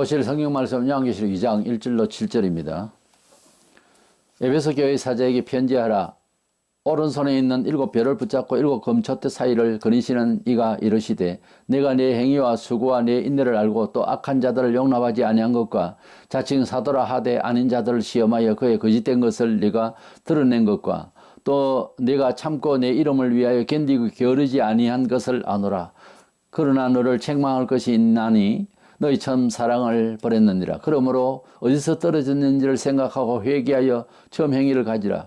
보실 성경 말씀 요한계시록 2장 1절로 7절입니다. 에베소 교회 사자에게 편지하라. 오른손에 있는 7별을 붙잡고 7 검촛대 사이를 거니시는 이가 이르시되 내가 네 행위와 수고와 네 인내를 알고 또 악한 자들을 용납하지 아니한 것과 자칭 사도라 하되 아닌 자들을 시험하여 그의 거짓된 것을 네가 드러낸 것과 또 네가 참고 내 이름을 위하여 견디고 게으르지 아니한 것을 아노라. 그러나 너를 책망할 것이 있나니 너희 처음 사랑을 버렸느니라. 그러므로 어디서 떨어졌는지를 생각하고 회개하여 처음 행위를 가지라.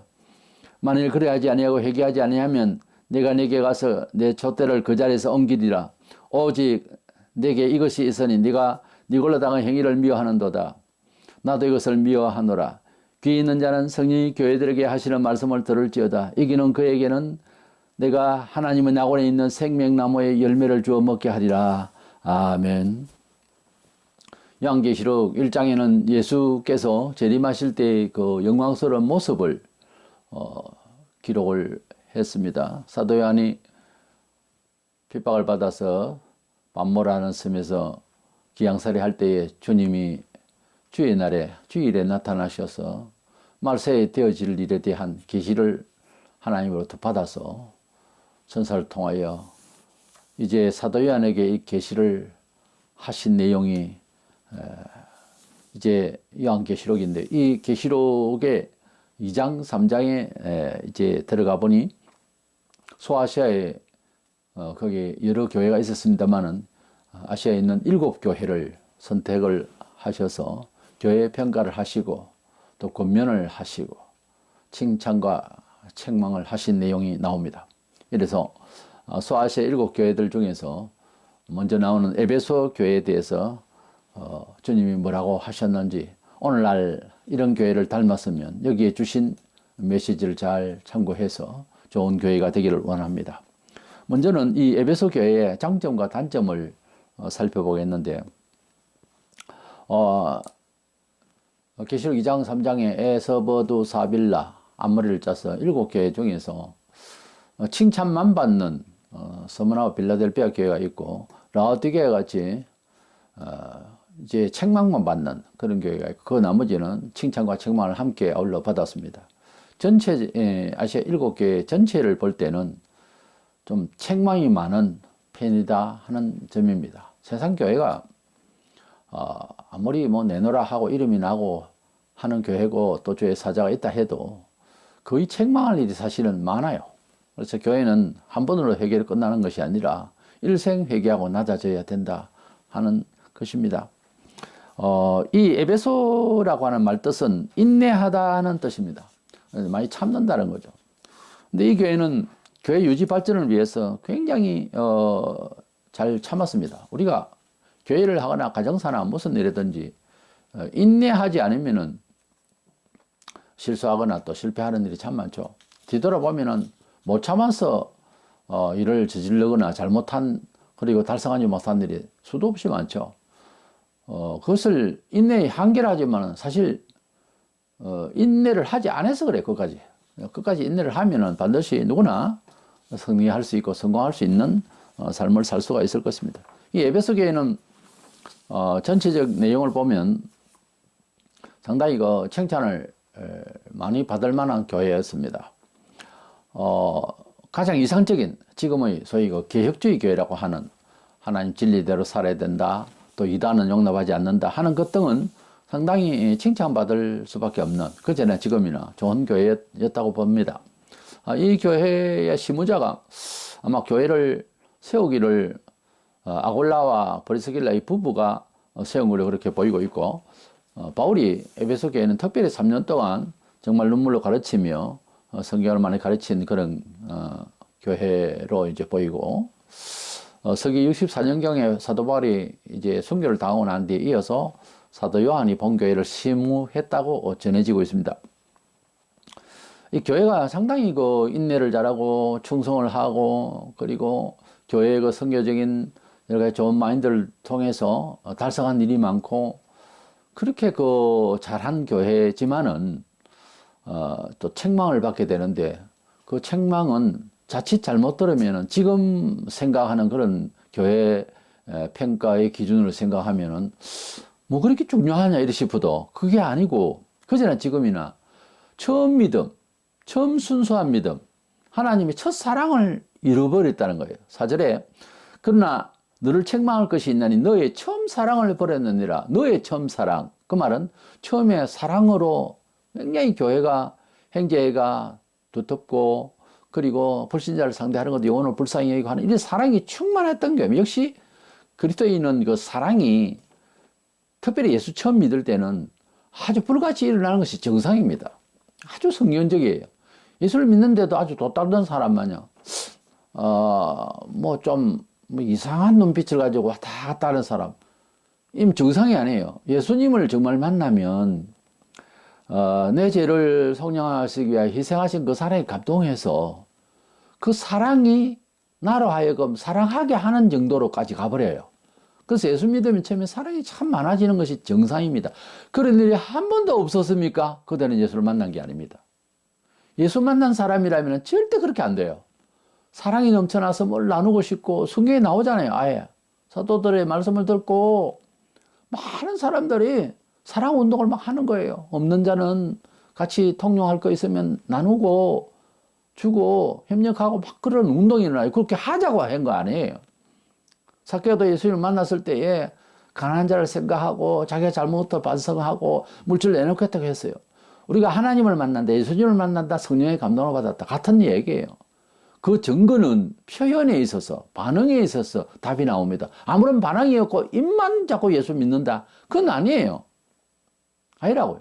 만일 그래하지 아니하고 회개하지 아니하면 내가 네게 가서 내 촛대를 그 자리에서 옮기리라. 오직 네게 이것이 있으니 네가 니골로 당한 행위를 미워하는도다. 나도 이것을 미워하노라. 귀 있는 자는 성령이 교회들에게 하시는 말씀을 들을지어다. 이기는 그에게는 내가 하나님의 낙원에 있는 생명나무의 열매를 주어 먹게 하리라. 아멘. 요한계시록 1장에는 예수께서 재림하실 때의 그 영광스러운 모습을 기록을 했습니다. 사도 요한이 핍박을 받아서 반모라는 섬에서 기양살이 할 때에 주님이 주일에 나타나셔서 말세에 되어질 일에 대한 계시를 하나님으로부터 받아서 천사를 통하여 이제 사도 요한에게 이 계시를 하신 내용이 이제 요한계시록인데 이 계시록의 2장, 3장에 이제 들어가 보니 소아시아에 거기 여러 교회가 있었습니다만은 아시아에 있는 7교회를 선택을 하셔서 교회 평가를 하시고 또 권면을 하시고 칭찬과 책망을 하신 내용이 나옵니다. 이래서 소아시아 7교회들 중에서 먼저 나오는 에베소 교회에 대해서 주님이 뭐라고 하셨는지 오늘날 이런 교회를 닮았으면 여기에 주신 메시지를 잘 참고해서 좋은 교회가 되기를 원합니다. 먼저는 이 에베소 교회의 장점과 단점을 살펴보겠는데 계시록 2장 3장에 에서버두 사빌라 앞머리를 짜서 7교회 중에서 칭찬만 받는 서머나와 빌라델피아 교회가 있고 라오디게아 같이 이제 책망만 받는 그런 교회가 있고 그 나머지는 칭찬과 책망을 함께 아울러 받았습니다. 전체 아시아 7교회 전체를 볼 때는 좀 책망이 많은 편이다 하는 점입니다. 세상 교회가 아무리 뭐 내노라 하고 이름이 나고 하는 교회고 또 교회 사자가 있다 해도 거의 책망할 일이 사실은 많아요. 그래서 교회는 한 번으로 회개를 끝나는 것이 아니라 일생 회개하고 낮아져야 된다 하는 것입니다. 이 에베소라고 하는 말 뜻은 인내하다는 뜻입니다. 많이 참는다는 거죠. 근데 이 교회는 교회 유지 발전을 위해서 굉장히 잘 참았습니다. 우리가 교회를 하거나 가정사나 무슨 일이든지 인내하지 않으면은 실수하거나 또 실패하는 일이 참 많죠. 뒤돌아보면은 못 참아서 일을 저지르거나 잘못한 그리고 달성하지 못한 일이 수도 없이 많죠. 그것을 인내의 한계라 하지만 사실 인내를 하지 않아서 그래. 끝까지 인내를 하면은 반드시 누구나 승리할 수 있고 성공할 수 있는 삶을 살 수가 있을 것입니다. 이 에베소 교회는 전체적 내용을 보면 상당히 그 칭찬을 많이 받을 만한 교회였습니다. 가장 이상적인 지금의 소위 그 개혁주의 교회라고 하는 하나님 진리대로 살아야 된다, 또 이단은 용납하지 않는다 하는 것 등은 상당히 칭찬받을 수밖에 없는 그전에 지금이나 좋은 교회였다고 봅니다. 이 교회의 시무자가 아마 교회를 세우기를 아골라와 브리스길라 이 부부가 세운 걸로 그렇게 보이고 있고 바울이 에베소 교회는 특별히 3년 동안 정말 눈물로 가르치며 성경을 많이 가르친 그런 교회로 이제 보이고 서기 64년경에 사도 바울이 이제 순교를 당하고 난 뒤에 이어서 사도 요한이 본교회를 시무했다고 전해지고 있습니다. 이 교회가 상당히 그 인내를 잘하고 충성을 하고 그리고 교회의 그 선교적인 여러 가지 좋은 마인드를 통해서 달성한 일이 많고 그렇게 그 잘한 교회지만은 또 책망을 받게 되는데 그 책망은 자칫 잘못 들으면은 지금 생각하는 그런 교회 평가의 기준으로 생각하면은 뭐 그렇게 중요하냐 이래 싶어도 그게 아니고 그전에 지금이나 처음 믿음, 처음 순수한 믿음, 하나님의 첫 사랑을 잃어버렸다는 거예요. 4절에 그러나 너를 책망할 것이 있나니 너의 처음 사랑을 버렸느니라. 너의 처음 사랑. 그 말은 처음에 사랑으로 굉장히 교회가 형제가 두텁고 그리고 불신자를 상대하는 것도 영혼을 불쌍히 여기고 하는 이런 사랑이 충만했던 교회. 역시 그리스도인은 그 사랑이 특별히 예수 처음 믿을 때는 아주 불같이 일어나는 것이 정상입니다. 아주 성경적이에요. 예수를 믿는데도 아주 도따르던 사람 마냥 뭐 이상한 눈빛을 가지고 왔다 갔다 하는 사람 임 정상이 아니에요. 예수님을 정말 만나면 내 죄를 속량하시기 위해 희생하신 그 사랑에 감동해서 그 사랑이 나로 하여금 사랑하게 하는 정도로까지 가버려요. 그래서 예수 믿으면 처음에 사랑이 참 많아지는 것이 정상입니다. 그런 일이 한 번도 없었습니까? 그대는 예수를 만난 게 아닙니다. 예수 만난 사람이라면 절대 그렇게 안 돼요. 사랑이 넘쳐나서 뭘 나누고 싶고 성경에 나오잖아요. 아예 사도들의 말씀을 듣고 많은 사람들이 사랑 운동을 막 하는 거예요. 없는 자는 같이 통용할 거 있으면 나누고 주고 협력하고 막 그런 운동이 일어나요. 그렇게 하자고 한 거 아니에요. 삭개오도 예수님을 만났을 때에 가난한 자를 생각하고 자기가 잘못을 반성하고 물질을 내놓겠다고 했어요. 우리가 하나님을 만난다, 예수님을 만난다, 성령의 감동을 받았다. 같은 얘기예요. 그 증거는 표현에 있어서 반응에 있어서 답이 나옵니다. 아무런 반응이 없고 입만 자꾸 예수 믿는다. 그건 아니에요. 아니라고요.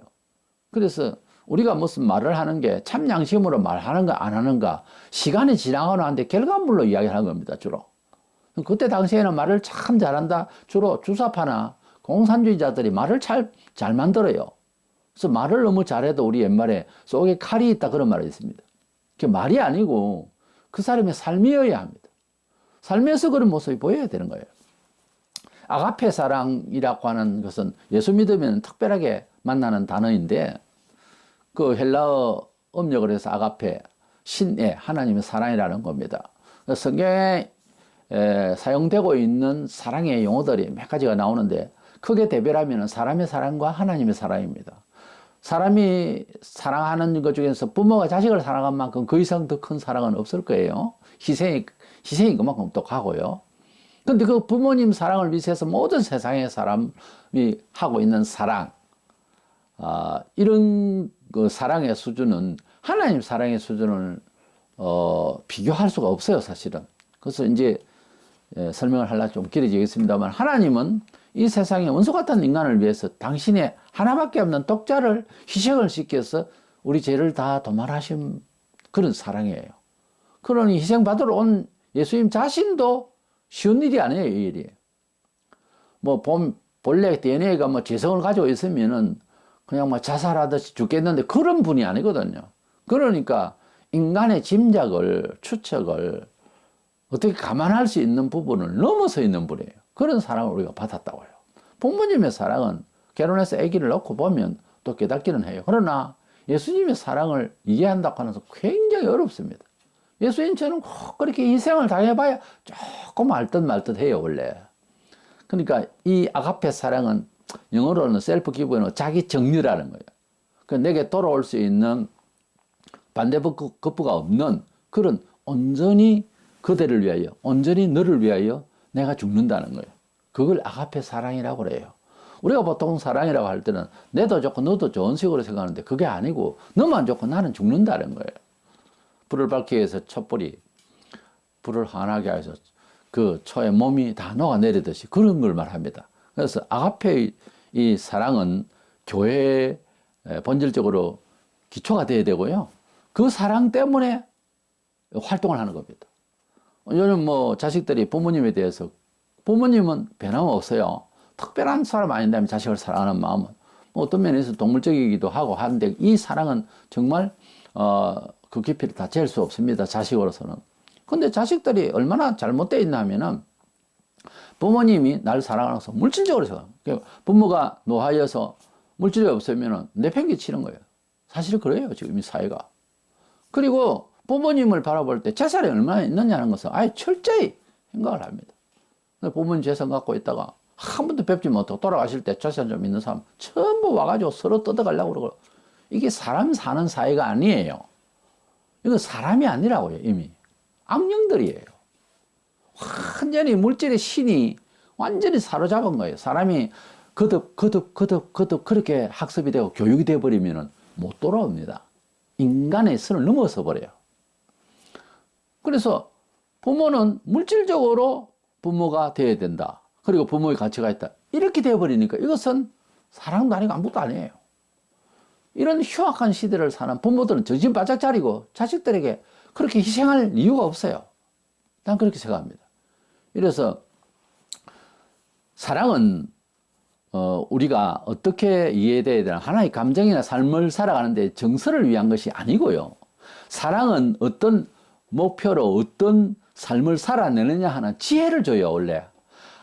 그래서 우리가 무슨 말을 하는 게 참 양심으로 말하는가 안 하는가 시간이 지나가고 나는데 결과물로 이야기하는 겁니다. 주로. 그때 당시에는 말을 참 잘한다. 주로 주사파나 공산주의자들이 말을 잘 만들어요. 그래서 말을 너무 잘해도 우리 옛말에 속에 칼이 있다 그런 말이 있습니다. 그게 말이 아니고 그 사람의 삶이어야 합니다. 삶에서 그런 모습이 보여야 되는 거예요. 아가페 사랑이라고 하는 것은 예수 믿으면 특별하게 만나는 단어인데 그 헬라어 음력을 해서 아가페, 신의 하나님의 사랑이라는 겁니다. 성경에 사용되고 있는 사랑의 용어들이 몇 가지가 나오는데 크게 대별하면 사람의 사랑과 하나님의 사랑입니다. 사람이 사랑하는 것 중에서 부모가 자식을 사랑한 만큼 그 이상 더 큰 사랑은 없을 거예요. 희생이 그만큼 또 가고요. 근데 그 부모님 사랑을 위해서 모든 세상의 사람이 하고 있는 사랑, 이런 그 사랑의 수준은 하나님 사랑의 수준을 비교할 수가 없어요, 사실은. 그래서 이제 설명을 하려면 좀 길어지겠습니다만 하나님은 이 세상에 원수 같은 인간을 위해서 당신의 하나밖에 없는 독자를 희생을 시켜서 우리 죄를 다 도말하신 그런 사랑이에요. 그러니 희생받으러 온 예수님 자신도 쉬운 일이 아니에요, 이 일이. 뭐 본래 DNA가 뭐 죄성을 가지고 있으면은 그냥 뭐 자살하듯이 죽겠는데 그런 분이 아니거든요. 그러니까 인간의 짐작을, 추측을 어떻게 감안할 수 있는 부분을 넘어서 있는 분이에요. 그런 사랑을 우리가 받았다고요. 부모님의 사랑은 결혼해서 아기를 낳고 보면 또 깨닫기는 해요. 그러나 예수님의 사랑을 이해한다고 하는 것은 굉장히 어렵습니다. 예수님처럼 꼭 그렇게 희생을 당해봐야 조금 알듯 말듯 해요, 원래. 그러니까 이 아가페 사랑은 영어로는 셀프 기브는 자기 정리라는 거예요. 그러니까 내게 돌아올 수 있는 반대급부가 없는 그런 온전히 그대를 위하여, 온전히 너를 위하여 내가 죽는다는 거예요. 그걸 아가페 사랑이라고 그래요. 우리가 보통 사랑이라고 할 때는 내도 좋고 너도 좋은 식으로 생각하는데 그게 아니고 너만 좋고 나는 죽는다는 거예요. 불을 밝기 위해서 촛불이 불을 환하게 해서 그 초의 몸이 다 녹아내리듯이 그런 걸 말합니다. 그래서 아가페의 이 사랑은 교회에 본질적으로 기초가 돼야 되고요. 그 사랑 때문에 활동을 하는 겁니다. 요즘 뭐 자식들이 부모님에 대해서 부모님은 변함없어요. 특별한 사람 아닌다면 자식을 사랑하는 마음은 뭐 어떤 면에서 동물적이기도 하고 하는데 이 사랑은 정말 그 깊이를 다 잴 수 없습니다. 자식으로서는. 근데 자식들이 얼마나 잘못되어 있나 하면은 부모님이 날 사랑하면서 물질적으로 생각합니다. 그러니까 부모가 노하여서 물질이 없으면은 내팽개치는 거예요. 사실 그래요, 지금 이 사회가. 그리고 부모님을 바라볼 때 재산이 얼마나 있느냐는 것은 아예 철저히 생각을 합니다. 부모님 재산 갖고 있다가 한 번도 뵙지 못하고 돌아가실 때 재산 좀 있는 사람 전부 와가지고 서로 뜯어가려고 그러고 이게 사람 사는 사회가 아니에요. 이건 사람이 아니라고요. 이미 악령들이에요. 완전히 물질의 신이 완전히 사로잡은 거예요. 사람이 거듭 그렇게 학습이 되고 교육이 되어버리면 못 돌아옵니다. 인간의 선을 넘어서 버려요. 그래서 부모는 물질적으로 부모가 되어야 된다. 그리고 부모의 가치가 있다. 이렇게 되어버리니까 이것은 사랑도 아니고 아무것도 아니에요. 이런 흉악한 시대를 사는 부모들은 정신 바짝 차리고 자식들에게 그렇게 희생할 이유가 없어요. 난 그렇게 생각합니다. 이래서 사랑은 우리가 어떻게 이해돼야 되나, 하나의 감정이나 삶을 살아가는데 정서를 위한 것이 아니고요. 사랑은 어떤 목표로 어떤 삶을 살아내느냐 하는 지혜를 줘요. 원래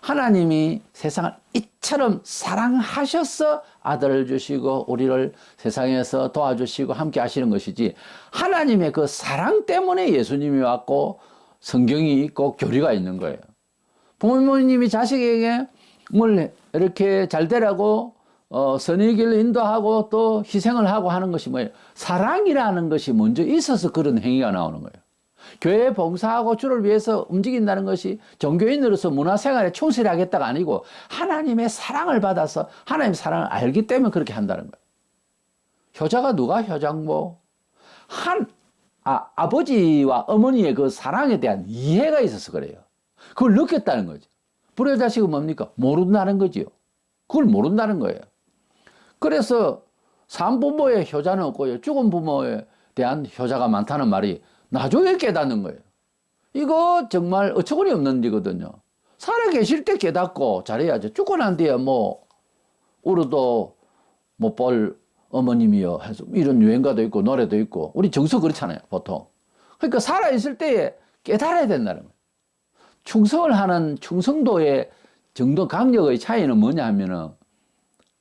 하나님이 세상을 이처럼 사랑하셔서 아들을 주시고 우리를 세상에서 도와주시고 함께 하시는 것이지, 하나님의 그 사랑 때문에 예수님이 왔고 성경이 있고 교리가 있는 거예요. 부모님이 자식에게 뭘 이렇게 잘 되라고 선의 길을 인도하고 또 희생을 하고 하는 것이 뭐예요? 사랑이라는 것이 먼저 있어서 그런 행위가 나오는 거예요. 교회에 봉사하고 주를 위해서 움직인다는 것이 종교인으로서 문화생활에 충실히 하겠다가 아니고 하나님의 사랑을 받아서 하나님의 사랑을 알기 때문에 그렇게 한다는 거예요. 효자가 누가 효장고? 아버지와 어머니의 그 사랑에 대한 이해가 있어서 그래요. 그걸 느꼈다는 거죠. 불효 자식은 뭡니까? 모른다는 거지요. 그걸 모른다는 거예요. 그래서 산 부모의 효자는 없고요. 죽은 부모에 대한 효자가 많다는 말이 나중에 깨닫는 거예요. 이거 정말 어처구니 없는 일이거든요. 살아 계실 때 깨닫고 잘해야죠. 죽고 난 뒤에 우리도 못 볼 어머님이요 해서 이런 유행가도 있고 노래도 있고, 우리 정서 그렇잖아요, 보통. 그러니까 살아있을 때에 깨달아야 된다는 거예요. 충성을 하는 충성도의 정도, 강력의 차이는 뭐냐 하면은,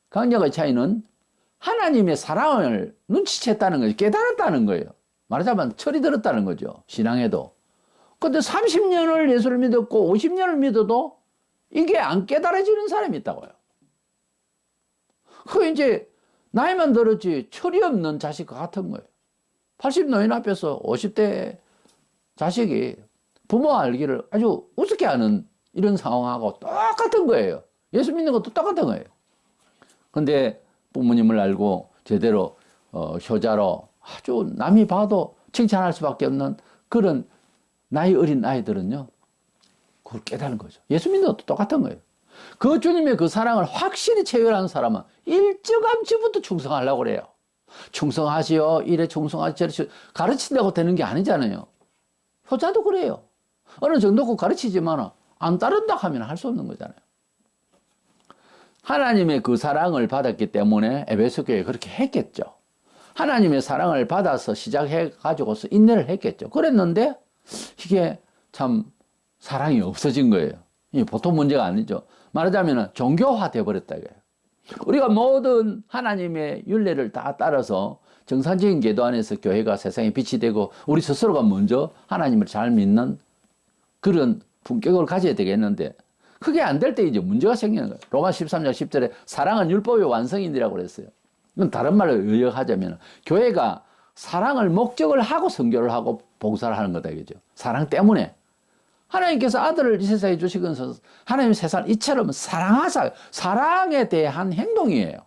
강력의 차이는 하나님의 사랑을 눈치챘다는 거죠. 깨달았다는 거예요. 말하자면 철이 들었다는 거죠. 신앙에도. 근데 30년을 예수를 믿었고 50년을 믿어도 이게 안 깨달아지는 사람이 있다고요. 그 이제 나이만 들었지 철이 없는 자식과 같은 거예요. 80 노인 앞에서 50대 자식이 부모 알기를 아주 우습게 하는 이런 상황하고 똑같은 거예요. 예수 믿는 것도 똑같은 거예요. 근데 부모님을 알고 제대로 효자로 아주 남이 봐도 칭찬할 수밖에 없는 그런 나이 어린 아이들은요, 그걸 깨달은 거죠. 예수 믿는 것도 똑같은 거예요. 그 주님의 그 사랑을 확실히 체결하는 사람은 일찌감치부터 충성하려고 그래요. 충성하시오, 이래 충성하시오, 저래 가르친다고 되는 게 아니잖아요. 효자도 그래요. 어느 정도고 가르치지만 안 따른다 하면 할 수 없는 거잖아요. 하나님의 그 사랑을 받았기 때문에 에베소 교회에 그렇게 했겠죠. 하나님의 사랑을 받아서 시작해가지고서 인내를 했겠죠. 그랬는데 이게 참 사랑이 없어진 거예요. 이게 보통 문제가 아니죠. 말하자면 종교화 되어버렸다 이거예요. 우리가 모든 하나님의 율례를 다 따라서 정상적인 궤도 안에서 교회가 세상에 빛이 되고 우리 스스로가 먼저 하나님을 잘 믿는 그런 품격을 가져야 되겠는데, 그게 안 될 때 이제 문제가 생기는 거예요. 로마 13장 10절에 사랑은 율법의 완성인이라고 그랬어요. 이건 다른 말로 요약하자면 교회가 사랑을 목적을 하고 선교를 하고 봉사를 하는 거다 이거죠. 사랑 때문에 하나님께서 아들을 이 세상에 주시면서 하나님 세상을 이처럼 사랑하사, 사랑에 대한 행동이에요.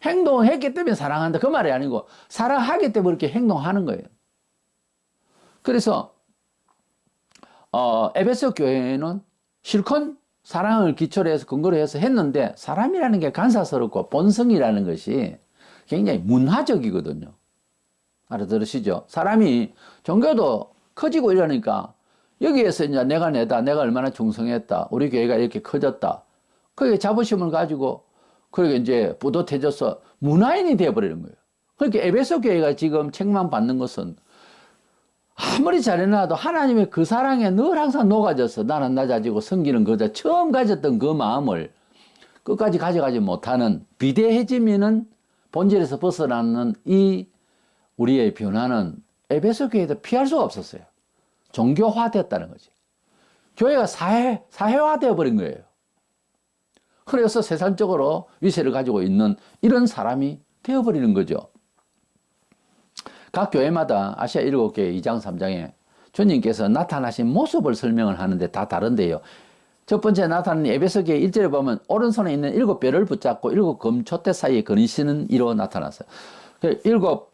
행동을 했기 때문에 사랑한다 그 말이 아니고 사랑하기 때문에 그렇게 행동하는 거예요. 그래서 에베소 교회는 실컷 사랑을 기초로 해서 근거로 해서 했는데, 사람이라는 게 간사스럽고 본성이라는 것이 굉장히 문화적이거든요. 알아들으시죠? 사람이 종교도 커지고 이러니까 여기에서 이제 내가 내가 얼마나 충성했다, 우리 교회가 이렇게 커졌다, 그게 자부심을 가지고 그렇게 이제 뿌듯해져서 문화인이 되어버리는 거예요. 그러니까 에베소 교회가 지금 책망받는 것은 아무리 잘해놔도 하나님의 그 사랑에 늘 항상 녹아져서 나는 낮아지고 섬기는 그자 처음 가졌던 그 마음을 끝까지 가져가지 못하는 비대해지면은 본질에서 벗어나는 이 우리의 변화는 에베소 교회도 피할 수가 없었어요. 종교화됐다는 거지. 교회가 사회화되어 버린 거예요. 그래서 세상적으로 위세를 가지고 있는 이런 사람이 되어버리는 거죠. 각 교회마다 아시아 7개 2장 3장에 주님께서 나타나신 모습을 설명을 하는데 다 다른데요. 첫 번째 나타나는 에베소서의 1절에 보면 오른손에 있는 7별을 붙잡고 7금촛대 사이에 거니시는 이로 나타났어요. 7별,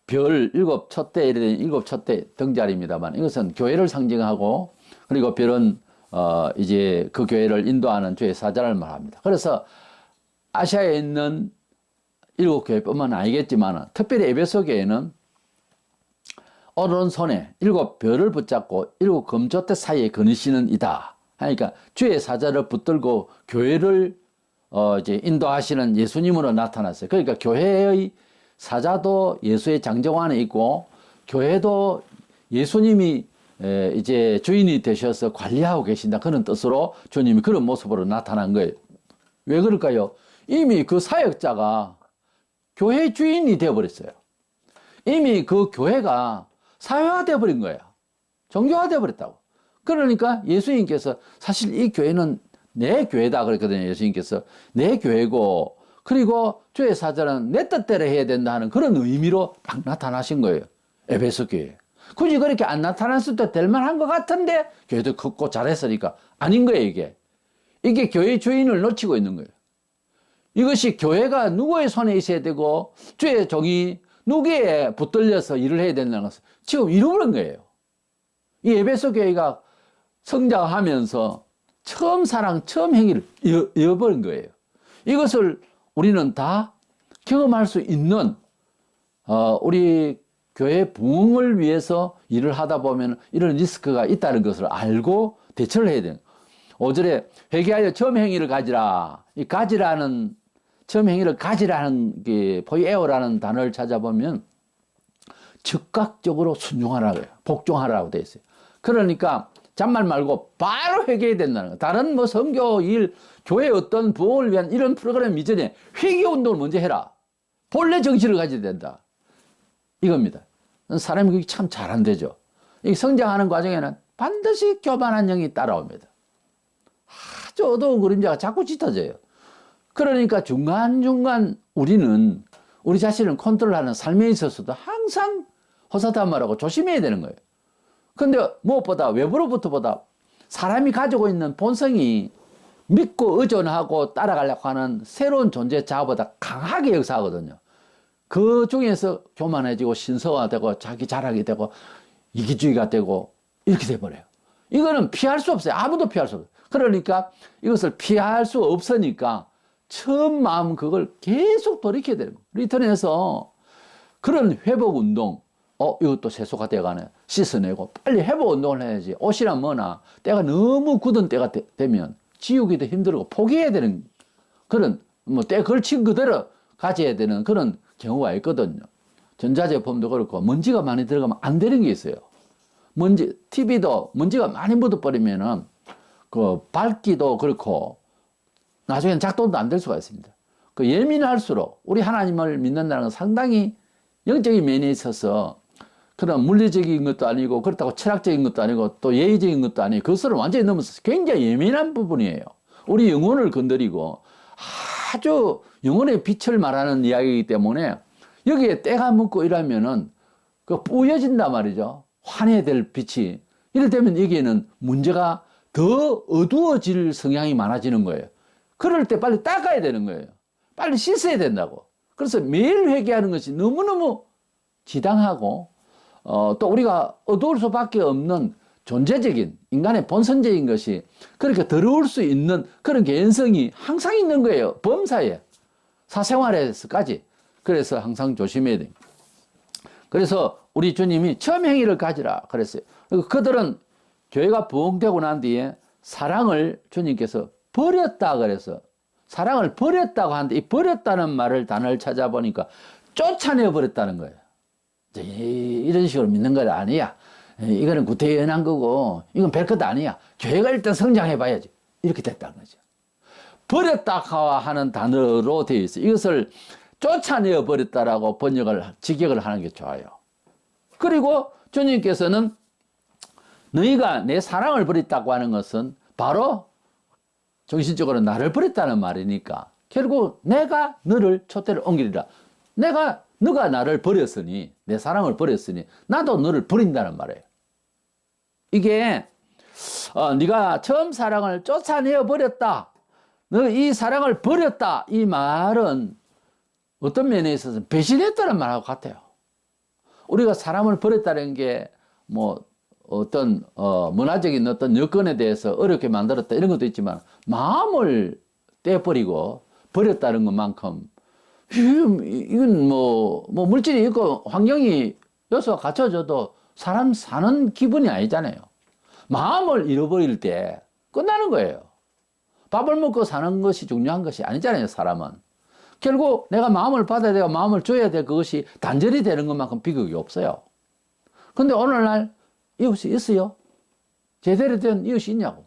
7촛대, 이런 7촛대 등자리입니다만 이것은 교회를 상징하고, 그리고 별은 이제 그 교회를 인도하는 주의 사자를 말합니다. 그래서 아시아에 있는 7교회뿐만 아니겠지만 특별히 에베소 교회는 오른손에 7별을 붙잡고 7금촛대 사이에 거니시는 이다. 그러니까 주의 사자를 붙들고 교회를 이제 인도하시는 예수님으로 나타났어요. 그러니까 교회의 사자도 예수의 장정 안에 있고, 교회도 예수님이 이제 주인이 되셔서 관리하고 계신다, 그런 뜻으로 주님이 그런 모습으로 나타난 거예요. 왜 그럴까요? 이미 그 사역자가 교회 주인이 되어버렸어요. 이미 그 교회가 사회화되어 버린 거예요. 종교화되어 버렸다고. 그러니까 예수님께서 사실 이 교회는 내 교회다 그랬거든요. 예수님께서 내 교회고, 그리고 주의 사자는 내 뜻대로 해야 된다 하는 그런 의미로 딱 나타나신 거예요. 에베소 교회. 굳이 그렇게 안 나타났을 때 될 만한 것 같은데 교회도 컸고 잘했으니까 아닌 거예요. 이게 교회 주인을 놓치고 있는 거예요. 이것이 교회가 누구의 손에 있어야 되고 주의 종이 누구에 붙들려서 일을 해야 된다는 것을 지금 잃어버린 거예요. 이 에베소 교회가 성장하면서 처음 사랑, 처음 행위를 잃어버린 거예요. 이것을 우리는 다 경험할 수 있는, 우리 교회 부흥을 위해서 일을 하다 보면 이런 리스크가 있다는 것을 알고 대처를 해야 돼요. 5절에 회개하여 처음 행위를 가지라. 이 가지라는, 처음 행위를 가지라는 게 포이에오라는 단어를 찾아보면 즉각적으로 순종하라고요. 복종하라고 되어 있어요. 그러니까 잔말 말고 바로 회개해야 된다는 거예요. 다른 뭐 선교 일, 교회 어떤 부흥을 위한 이런 프로그램 이전에 회개 운동을 먼저 해라. 본래 정신을 가져야 된다. 이겁니다. 사람이 그게 참 잘 안 되죠. 이 성장하는 과정에는 반드시 교만한 영이 따라옵니다. 아주 어두운 그림자가 자꾸 짙어져요. 그러니까 중간중간 우리는 우리 자신을 컨트롤하는 삶에 있어서도 항상 호사다말하고 조심해야 되는 거예요. 근데 무엇보다 외부로부터보다 사람이 가지고 있는 본성이 믿고 의존하고 따라가려고 하는 새로운 존재 자아보다 강하게 역사하거든요. 그 중에서 교만해지고 신성화되고 자기 자랑이 되고 이기주의가 되고 이렇게 돼버려요. 이거는 피할 수 없어요. 아무도 피할 수 없어요. 그러니까 이것을 피할 수 없으니까 처음 마음 그걸 계속 돌이켜야 되는 거예요. 리턴해서 그런 회복 운동, 이것도 세수가 돼가네. 씻어내고 빨리 회복 운동을 해야지. 옷이나 뭐나 때가 너무 굳은 때가 되면 지우기도 힘들고 포기해야 되는 그런 때 걸친 그대로 가져야 되는 그런 경우가 있거든요. 전자제품도 그렇고 먼지가 많이 들어가면 안 되는 게 있어요. 먼지, TV도 먼지가 많이 묻어버리면은 그 밝기도 그렇고 나중에는 작동도 안 될 수가 있습니다. 그 예민할수록 우리 하나님을 믿는다는 건 상당히 영적인 면에 있어서 그런 물리적인 것도 아니고 그렇다고 철학적인 것도 아니고 또 예의적인 것도 아니고 그것을 완전히 넘어서 굉장히 예민한 부분이에요. 우리 영혼을 건드리고 아주 영혼의 빛을 말하는 이야기이기 때문에 여기에 때가 묻고 이러면은 그 뿌여진단 말이죠. 환해야 될 빛이. 이럴 때면 여기에는 문제가 더 어두워질 성향이 많아지는 거예요. 그럴 때 빨리 닦아야 되는 거예요. 빨리 씻어야 된다고. 그래서 매일 회개하는 것이 너무너무 지당하고 또 우리가 어두울 수밖에 없는 존재적인 인간의 본성적인 것이 그렇게 더러울 수 있는 그런 개연성이 항상 있는 거예요. 범사에 사생활에서까지. 그래서 항상 조심해야 됩니다. 그래서 우리 주님이 처음 행위를 가지라 그랬어요. 그들은 교회가 부흥되고 난 뒤에 사랑을 주님께서 버렸다 그래서 사랑을 버렸다고 하는데 이 버렸다는 말을 단어를 찾아보니까 쫓아내 버렸다는 거예요. 이런 식으로 믿는 건 아니야. 이거는 구태연한 거고 이건 별것 아니야. 교회가 일단 성장해 봐야지. 이렇게 됐다는 거죠. 버렸다 하는 단어로 되어 있어요. 이것을 쫓아내어 버렸다라고 직역을 하는 게 좋아요. 그리고 주님께서는 너희가 내 사랑을 버렸다고 하는 것은 바로 정신적으로 나를 버렸다는 말이니까 결국 내가 너를 촛대를 옮기리라. 너가 나를 버렸으니, 내 사랑을 버렸으니 나도 너를 버린다는 말이에요. 이게 네가 처음 사랑을 쫓아내어 버렸다, 너 이 사랑을 버렸다, 이 말은 어떤 면에 있어서 배신했다는 말하고 같아요. 우리가 사람을 버렸다는 게 뭐 어떤 문화적인 어떤 여건에 대해서 어렵게 만들었다 이런 것도 있지만, 마음을 떼버리고 버렸다는 것만큼 이건 뭐 물질이 있고 환경이 요소가 갖춰져도 사람 사는 기분이 아니잖아요. 마음을 잃어버릴 때 끝나는 거예요. 밥을 먹고 사는 것이 중요한 것이 아니잖아요, 사람은. 결국 내가 마음을 받아야 되고 마음을 줘야 될 그것이 단절이 되는 것만큼 비극이 없어요. 근데 오늘날 이웃이 있어요? 제대로 된 이웃이 있냐고.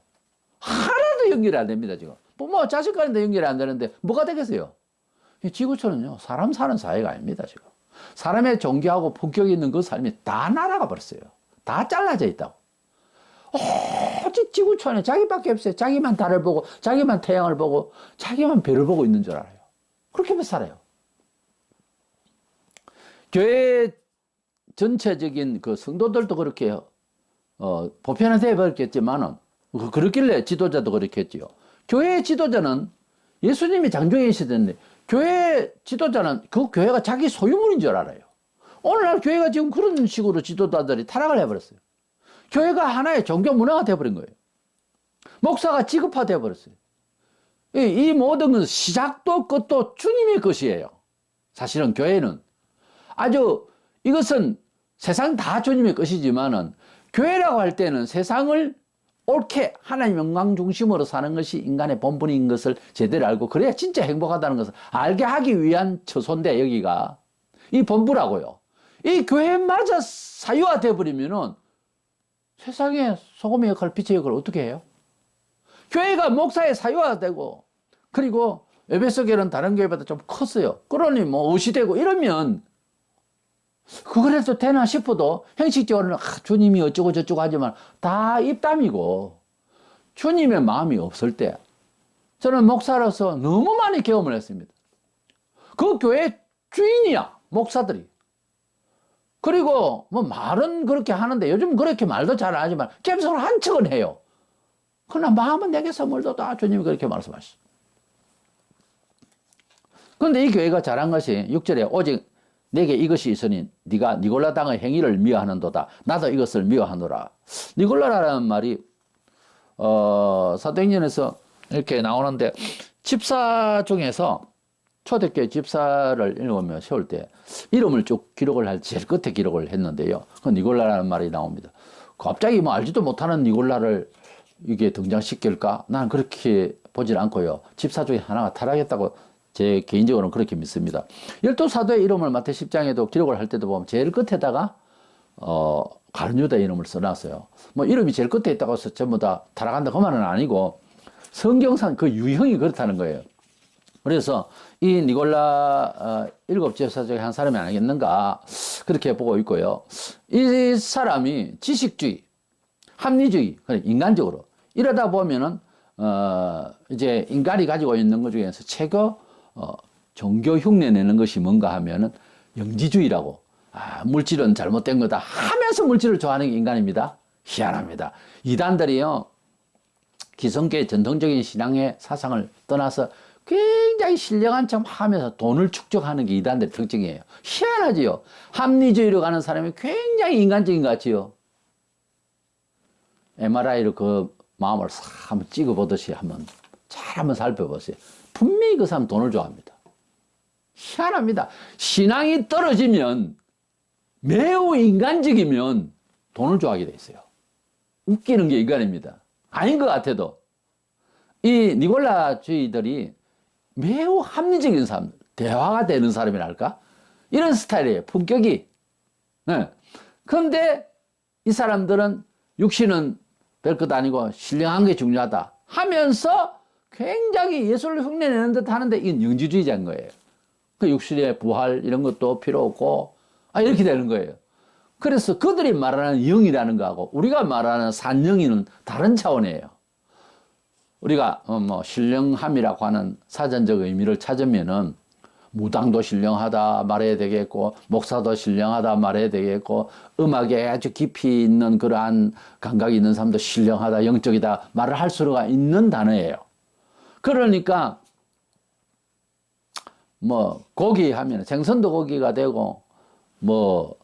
하나도 연결이 안 됩니다, 지금. 부모, 자식 간에도 연결이 안 되는데 뭐가 되겠어요? 이 지구촌은요, 사람 사는 사회가 아닙니다, 지금. 사람의 존경하고 품격이 있는 그 삶이 다 날아가 버렸어요. 다 잘라져 있다고. 오직 지구촌에 자기밖에 없어요. 자기만 달을 보고, 자기만 태양을 보고, 자기만 별을 보고 있는 줄 알아요. 그렇게만 살아요. 교회 전체적인 그 성도들도 그렇게 보편화되어 버렸겠지만은, 그렇길래 지도자도 그렇겠지요. 교회 지도자는 예수님이 장중이시던데, 교회 지도자는 그 교회가 자기 소유물인 줄 알아요. 오늘날 교회가 지금 그런 식으로 지도자들이 타락을 해버렸어요. 교회가 하나의 종교 문화가 되어버린 거예요. 목사가 지급화되어 버렸어요. 이 모든 것은 시작도 끝도 주님의 것이에요. 사실은 교회는 아주, 이것은 세상 다 주님의 것이지만은, 교회라고 할 때는 세상을 옳게 하나님 영광 중심으로 사는 것이 인간의 본분인 것을 제대로 알고, 그래야 진짜 행복하다는 것을 알게 하기 위한 처소인데, 여기가 이 본부라고요. 이 교회마저 사유화 되어버리면은 세상에 소금의 역할, 빛의 역할을 어떻게 해요? 교회가 목사의 사유화가 되고, 그리고 에베소 교회는 다른 교회보다 좀 컸어요. 그러니 뭐 의시되고 이러면 그거라도 되나 싶어도, 형식적으로는 주님이 어쩌고 저쩌고 하지만 다 입담이고, 주님의 마음이 없을 때 저는 목사로서 너무 많이 경험을 했습니다. 그 교회 주인이야, 목사들이. 그리고 뭐 말은 그렇게 하는데, 요즘 그렇게 말도 잘 안 하지만 계속 한 척은 해요. 그러나 마음은 내게 선물 줬다, 주님이 그렇게 말씀하시죠. 그런데 이 교회가 잘한 것이 6절에 오직 내게 이것이 있으니 네가 니골라 당의 행위를 미워하는도다. 나도 이것을 미워하노라. 니골라라는 말이 사도행전에서 이렇게 나오는데, 집사 중에서 초대교회 집사를 읽으며 세울 때 이름을 쭉 기록을 할 제일 끝에 기록을 했는데요. 그 니골라라는 말이 나옵니다. 갑자기 뭐 알지도 못하는 니골라를 이게 등장시킬까? 나는 그렇게 보질 않고요. 집사 중에 하나가 타락했다고 제 개인적으로는 그렇게 믿습니다. 12사도의 이름을 마태 10장에도 기록을 할 때도 보면 제일 끝에다가 가룟 유다 이름을 써놨어요. 뭐 이름이 제일 끝에 있다고 해서 전부 다 타락한다 그 말은 아니고, 성경상 그 유형이 그렇다는 거예요. 그래서 이 니골라 일곱 제사 중에 한 사람이 아니겠는가, 그렇게 보고 있고요. 이 사람이 지식주의, 합리주의, 인간적으로 이러다 보면은 이제 인간이 가지고 있는 것 중에서 최고 종교 흉내 내는 것이 뭔가 하면은 영지주의라고, 물질은 잘못된 거다 하면서 물질을 좋아하는 게 인간입니다. 희한합니다. 이단들이요, 기성교의 전통적인 신앙의 사상을 떠나서 굉장히 신령한 척 하면서 돈을 축적하는 게 이단들의 특징이에요. 희한하지요. 합리주의로 가는 사람이 굉장히 인간적인 것 같지요. MRI로 그 마음을 싹 한번 찍어보듯이 한번 살펴보세요. 분명히 그 사람 돈을 좋아합니다. 희한합니다. 신앙이 떨어지면, 매우 인간적이면 돈을 좋아하게 돼 있어요. 웃기는 게 인간입니다. 아닌 것 같아도. 이 니골라주의들이 매우 합리적인 사람들, 대화가 되는 사람이랄까? 이런 스타일이에요. 품격이. 네. 그런데 이 사람들은 육신은 별것 아니고 신령한 게 중요하다 하면서 굉장히 예술을 흉내내는 듯 하는데, 이건 영지주의자인 거예요. 그 육신의 부활 이런 것도 필요 없고, 이렇게 되는 거예요. 그래서 그들이 말하는 영이라는 거하고 우리가 말하는 산영이는 다른 차원이에요. 우리가 뭐 신령함이라고 하는 사전적 의미를 찾으면은 무당도 신령하다 말해야 되겠고, 목사도 신령하다 말해야 되겠고, 음악에 아주 깊이 있는 그러한 감각이 있는 사람도 신령하다, 영적이다 말을 할 수가 있는 단어예요. 그러니까 뭐 고기 하면 생선도 고기가 되고, 뭐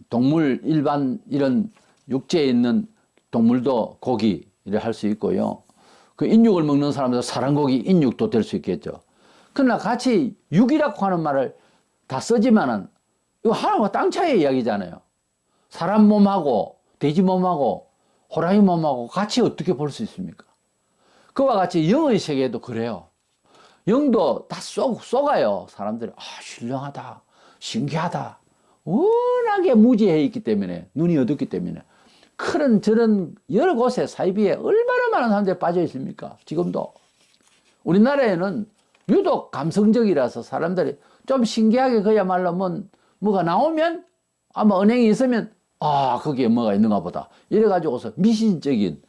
동물 일반 이런 육지에 있는 동물도 고기를 할 수 있고요. 그 인육을 먹는 사람도 사람고기 인육도 될 수 있겠죠. 그러나 같이 육이라고 하는 말을 다 쓰지만은 이거 하나가 땅 차이의 이야기잖아요. 사람 몸하고 돼지 몸하고 호랑이 몸하고 같이 어떻게 볼 수 있습니까? 그와 같이 영의 세계도 그래요. 영도 다 쏘가요. 사람들이 신령하다, 신기하다. 워낙에 무지해 있기 때문에, 눈이 어둡기 때문에 그런 저런 여러 곳에 사이비에 얼마나 많은 사람들이 빠져 있습니까? 지금도 우리나라에는 유독 감성적이라서 사람들이 좀 신기하게 그야말로 뭐가 나오면 아마 은행이 있으면 거기에 뭐가 있는가 보다 이래가지고서 미신적인,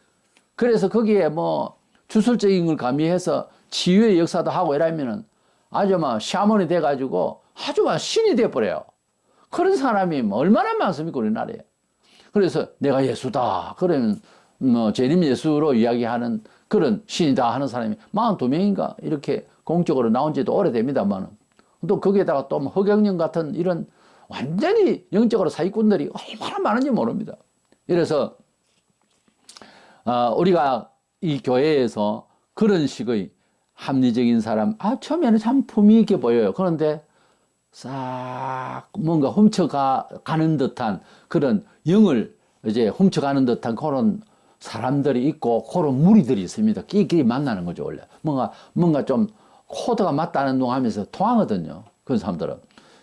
그래서 거기에 뭐 주술적인 걸 가미해서 치유의 역사도 하고 이러면은 아주 막 샤먼이 돼가지고 아주 막 신이 돼버려요. 그런 사람이 뭐 얼마나 많습니까 우리나라에. 그래서 내가 예수다 그러면 뭐 재림 예수로 이야기하는 그런 신이다 하는 사람이 42명인가 이렇게 공적으로 나온 지도 오래됩니다만, 또 거기에다가 또 허경영 같은 이런 완전히 영적으로 사기꾼들이 얼마나 많은지 모릅니다. 이래서 우리가 이 교회에서 그런 식의 합리적인 사람, 처음에는 참 품위 있게 보여요. 그런데 싹 뭔가 훔쳐가는 듯한 그런 영을 이제 훔쳐가는 듯한 그런 사람들이 있고 그런 무리들이 있습니다. 끼리끼리 만나는 거죠, 원래. 뭔가 좀 코드가 맞다는 둥 하면서 통하거든요. 그런 사람들은.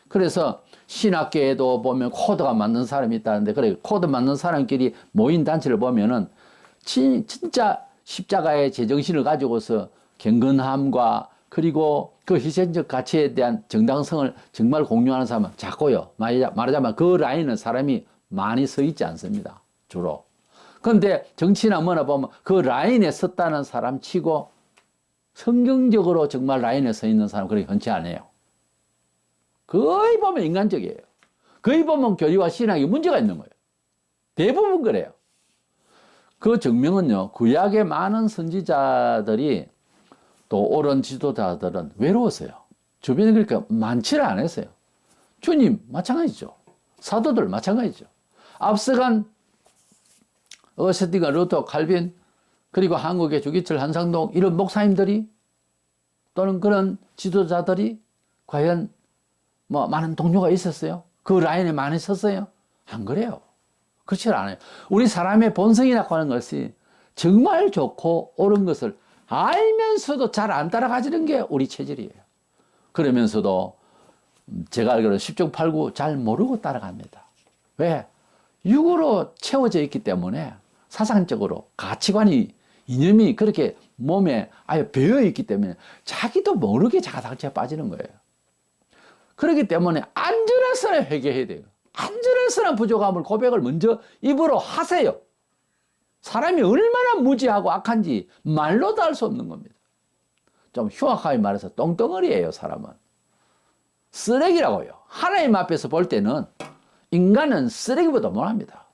그래서 신학계에도 보면 코드가 맞는 사람이 있다는데, 그래, 코드 맞는 사람끼리 모인 단체를 보면은 진짜 십자가의 제정신을 가지고서 경건함과 그리고 그 희생적 가치에 대한 정당성을 정말 공유하는 사람은 작고요. 말하자면 그 라인은 사람이 많이 서 있지 않습니다. 주로. 그런데 정치나 뭐나 보면 그 라인에 섰다는 사람 치고 성경적으로 정말 라인에 서 있는 사람 그렇게 흔치 않아요. 거의 보면 인간적이에요. 거의 보면 교리와 신학에 문제가 있는 거예요. 대부분 그래요. 그 증명은요, 구약의 많은 선지자들이 또 옳은 지도자들은 외로웠어요. 주변에 그러니까 많지를 않았어요. 주님 마찬가지죠. 사도들 마찬가지죠. 앞서간 어스틴과 루터, 칼빈, 그리고 한국의 주기철, 한상동 이런 목사님들이 또는 그런 지도자들이 과연 뭐 많은 동료가 있었어요? 그 라인에 많이 섰어요? 안 그래요. 그렇지 않아요. 우리 사람의 본성이라고 하는 것이 정말 좋고 옳은 것을 알면서도 잘 안 따라가지는 게 우리 체질이에요. 그러면서도 제가 알기로는 10중 8구 잘 모르고 따라갑니다. 왜? 육으로 채워져 있기 때문에 사상적으로 가치관이 이념이 그렇게 몸에 아예 배어 있기 때문에 자기도 모르게 자가당착에 빠지는 거예요. 그렇기 때문에 안전해서는 회개해야 돼요. 안전해서는 부족함을 고백을 먼저 입으로 하세요. 사람이 얼마나 무지하고 악한지 말로도 알 수 없는 겁니다. 좀 흉악하게 말해서 똥덩어리예요, 사람은. 쓰레기라고요. 하나님 앞에서 볼 때는 인간은 쓰레기보다 못합니다.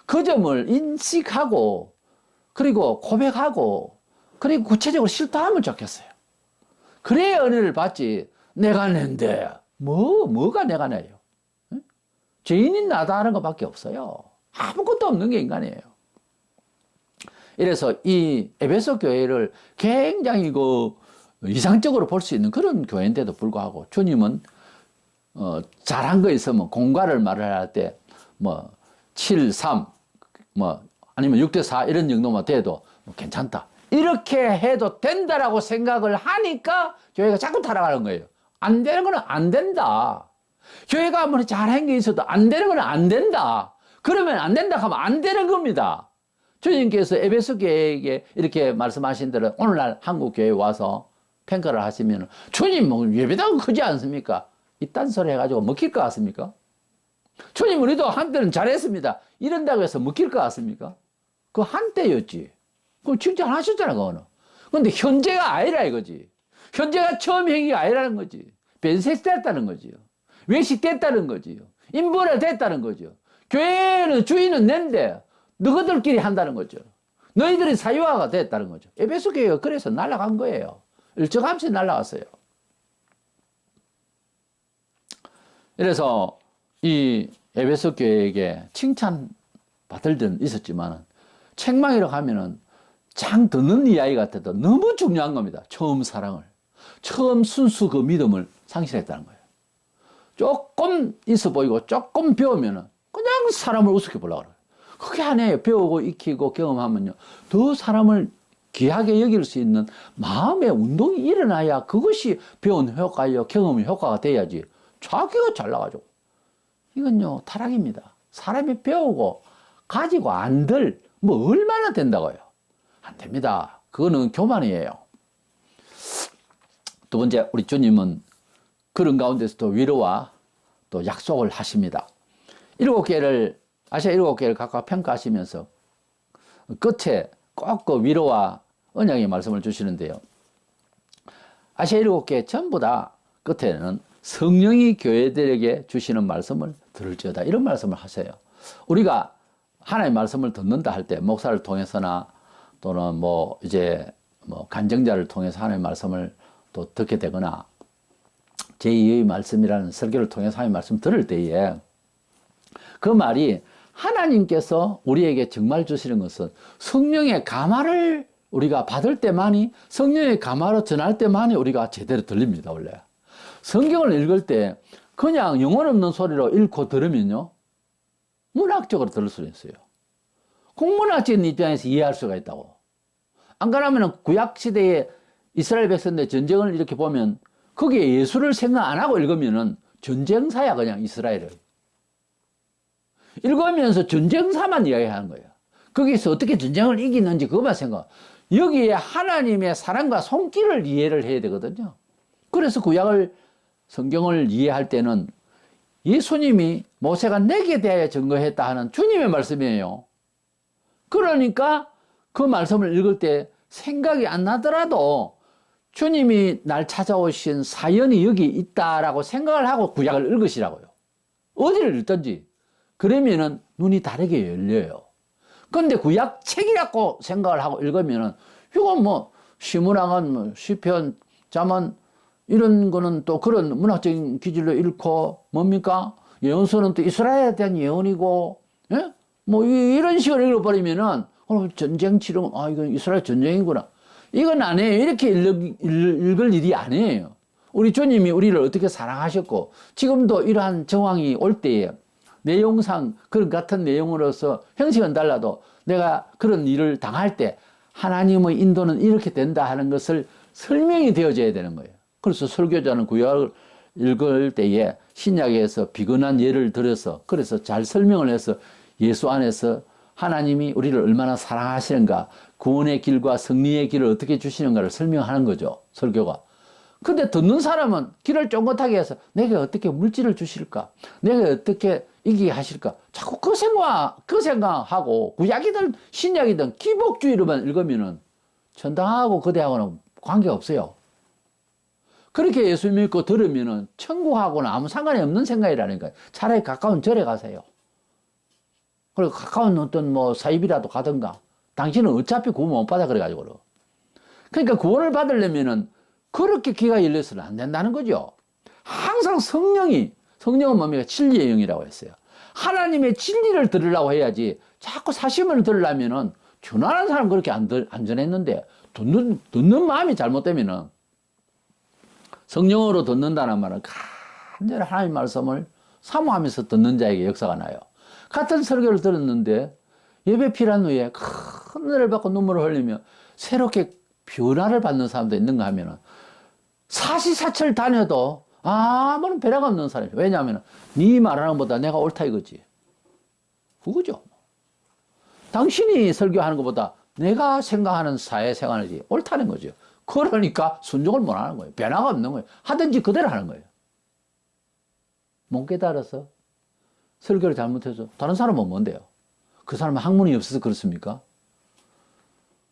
그 점을 인식하고 그리고 고백하고 그리고 구체적으로 실토하면 좋겠어요. 그래야 은혜를 받지. 내가 낸데 뭐가 내가 내요. 응? 죄인인 나다 하는 것밖에 없어요. 아무것도 없는 게 인간이에요. 이래서 이 에베소 교회를 굉장히 이상적으로 볼 수 있는 그런 교회인데도 불구하고 주님은 잘한 거 있으면 공과를 말을 할 때 7, 3 아니면 6대 4 이런 정도만 돼도 괜찮다. 이렇게 해도 된다라고 생각을 하니까 교회가 자꾸 타락하는 거예요. 안 되는 거는 안 된다. 교회가 아무리 잘한 게 있어도 안 되는 거는 안 된다. 그러면 안 된다 하면 안 되는 겁니다. 주님께서 에베소 교회에게 이렇게 말씀하신 대로 오늘날 한국 교회에 와서 평가를 하시면 주님 예배당은 크지 않습니까? 이딴 소리 해가지고 먹힐 것 같습니까? 주님 우리도 한때는 잘했습니다. 이런다고 해서 먹힐 것 같습니까? 그 한때였지. 그럼 칭찬하셨잖아, 그거는. 근데 현재가 아니라 이거지. 현재가 처음 행위가 아니라는 거지. 변색됐다는 거지요. 외식됐다는 거지요. 인본화됐다는 거죠. 교회는 주인은 낸데 너희들끼리 한다는 거죠. 너희들이 사유화가 됐다는 거죠. 에베소 교회가 그래서 날아간 거예요. 일찌감치 날아갔어요. 그래서 이 에베소 교회에게 칭찬 받을 때는 있었지만 책망이라고 하면은 장 듣는 이야기 같아도 너무 중요한 겁니다. 처음 사랑을. 처음 순수 그 믿음을 상실했다는 거예요. 조금 있어 보이고 조금 배우면은 그냥 사람을 우습게 보려고 그래요. 그게 아니에요. 배우고 익히고 경험하면요. 더 사람을 귀하게 여길 수 있는 마음의 운동이 일어나야 그것이 배운 효과요, 경험의 효과가 돼야지. 자기가 잘 나가죠. 이건요, 타락입니다. 사람이 배우고 가지고 안들 뭐 얼마나 된다고요? 안 됩니다. 그거는 교만이에요. 두 번째, 우리 주님은 그런 가운데서도 위로와 또 약속을 하십니다. 아시아 7개를 각각 평가하시면서 끝에 꼭 그 위로와 언약의 말씀을 주시는데요. 아시아 7개 전부 다 끝에는 성령이 교회들에게 주시는 말씀을 들을지어다. 이런 말씀을 하세요. 우리가 하나님의 말씀을 듣는다 할 때 목사를 통해서나 또는 뭐 간증자를 통해서 하나님의 말씀을 또 듣게 되거나 제2의 말씀이라는 설교를 통해서 하나님의 말씀 들을 때에 그 말이 하나님께서 우리에게 정말 주시는 것은 성령의 감화를 우리가 받을 때만이, 성령의 감화로 전할 때만이 우리가 제대로 들립니다, 원래. 성경을 읽을 때 그냥 영혼 없는 소리로 읽고 들으면요, 문학적으로 들을 수 있어요. 국문학적인 입장에서 이해할 수가 있다고. 안 그러면 구약시대에 이스라엘 백성들 전쟁을 이렇게 보면 거기에 예수를 생각 안 하고 읽으면은 전쟁사야, 그냥 이스라엘을. 읽으면서 전쟁사만 이야기하는 거예요. 거기서 어떻게 전쟁을 이기는지 그것만 생각. 여기에 하나님의 사랑과 손길을 이해를 해야 되거든요. 그래서 구약을 성경을 이해할 때는 예수님이 모세가 내게 대하여 증거했다 하는 주님의 말씀이에요. 그러니까 그 말씀을 읽을 때 생각이 안 나더라도 주님이 날 찾아오신 사연이 여기 있다라고 생각을 하고 구약을 읽으시라고요. 어디를 읽든지. 그러면은 눈이 다르게 열려요. 근데 구약 책이라고 생각을 하고 읽으면은 이건 뭐 시문학은 뭐 시편, 잠언 이런 거는 또 그런 문학적인 기질로 읽고 뭡니까? 예언서는 또 이스라엘에 대한 예언이고, 예? 뭐 이런 식으로 읽어버리면은 전쟁 치르면 이건 이스라엘 전쟁이구나. 이건 아니에요. 이렇게 읽을 일이 아니에요. 우리 주님이 우리를 어떻게 사랑하셨고 지금도 이러한 정황이 올 때에 내용상 그런 같은 내용으로서 형식은 달라도 내가 그런 일을 당할 때 하나님의 인도는 이렇게 된다 하는 것을 설명이 되어져야 되는 거예요. 그래서 설교자는 구약을 읽을 때에 신약에서 비근한 예를 들어서 그래서 잘 설명을 해서 예수 안에서 하나님이 우리를 얼마나 사랑하시는가, 구원의 길과 승리의 길을 어떻게 주시는가를 설명하는 거죠, 설교가. 근데 듣는 사람은 길을 쫑긋하게 해서 내게 어떻게 물질을 주실까? 내게 어떻게 이기게 하실까? 자꾸 그 생각하고 구약이든 신약이든 기복주의로만 읽으면은 천당하고 그대하고는 관계가 없어요. 그렇게 예수 믿고 들으면은 천국하고는 아무 상관이 없는 생각이라니까요. 차라리 가까운 절에 가세요. 그리고 가까운 어떤 뭐 사입이라도 가든가. 당신은 어차피 구원 못 받아 그래가지고. 그러니까 구원을 받으려면은 그렇게 귀가 열려서는 안 된다는 거죠. 항상 성령은 뭡니까? 진리의 영이라고 했어요. 하나님의 진리를 들으려고 해야지 자꾸 사심을 들으려면은 전하는 사람 그렇게 안 전했는데 듣는 마음이 잘못되면은 성령으로 듣는다는 말은 간절히 하나님의 말씀을 사모하면서 듣는 자에게 역사가 나요. 같은 설교를 들었는데 예배 필요한 후에 큰 은혜를 받고 눈물을 흘리며 새롭게 변화를 받는 사람도 있는가 하면은 사시사철 다녀도 아무런 배려가 없는 사람이에요. 왜냐하면 네 말하는 것보다 내가 옳다 이거지. 그거죠. 당신이 설교하는 것보다 내가 생각하는 사회생활이 옳다는 거죠. 그러니까 순종을 못 하는 거예요. 변화가 없는 거예요. 하든지 그대로 하는 거예요. 못 깨달아서 설교를 잘못해서 다른 사람은 뭔데요? 그 사람은 학문이 없어서 그렇습니까?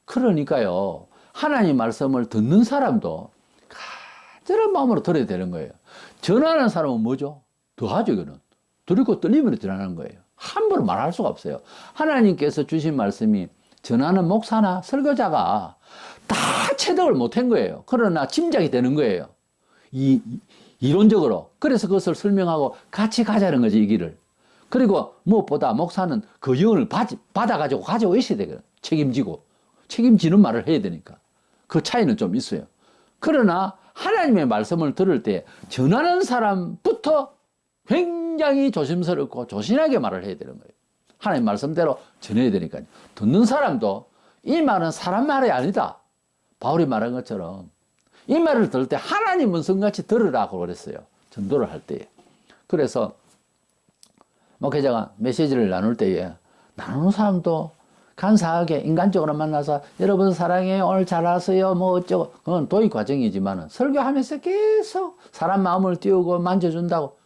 그러니까요. 하나님 말씀을 듣는 사람도 간절한 마음으로 들어야 되는 거예요. 전하는 사람은 뭐죠? 더하죠, 이거는. 두렵고 떨림으로 전하는 거예요. 함부로 말할 수가 없어요. 하나님께서 주신 말씀이 전하는 목사나 설교자가 다 체득을 못한 거예요. 그러나 짐작이 되는 거예요. 이론적으로. 그래서 그것을 설명하고 같이 가자는 거지, 이 길을. 그리고 무엇보다 목사는 그 영을 받아가지고 가지고 있어야 되거든. 책임지고. 책임지는 말을 해야 되니까. 그 차이는 좀 있어요. 그러나 하나님의 말씀을 들을 때 전하는 사람부터 굉장히 조심스럽고 조신하게 말을 해야 되는 거예요. 하나님 말씀대로 전해야 되니까요. 듣는 사람도 이 말은 사람 말이 아니다. 바울이 말한 것처럼 이 말을 들을 때 하나님 음성같이 들으라고 그랬어요. 전도를 할 때에. 그래서 목회자가 메시지를 나눌 때에 나누는 사람도 간사하게 인간적으로 만나서 여러분 사랑해요, 오늘 잘 왔어요, 뭐 어쩌고, 그건 도입 과정이지만 설교하면서 계속 사람 마음을 띄우고 만져준다고.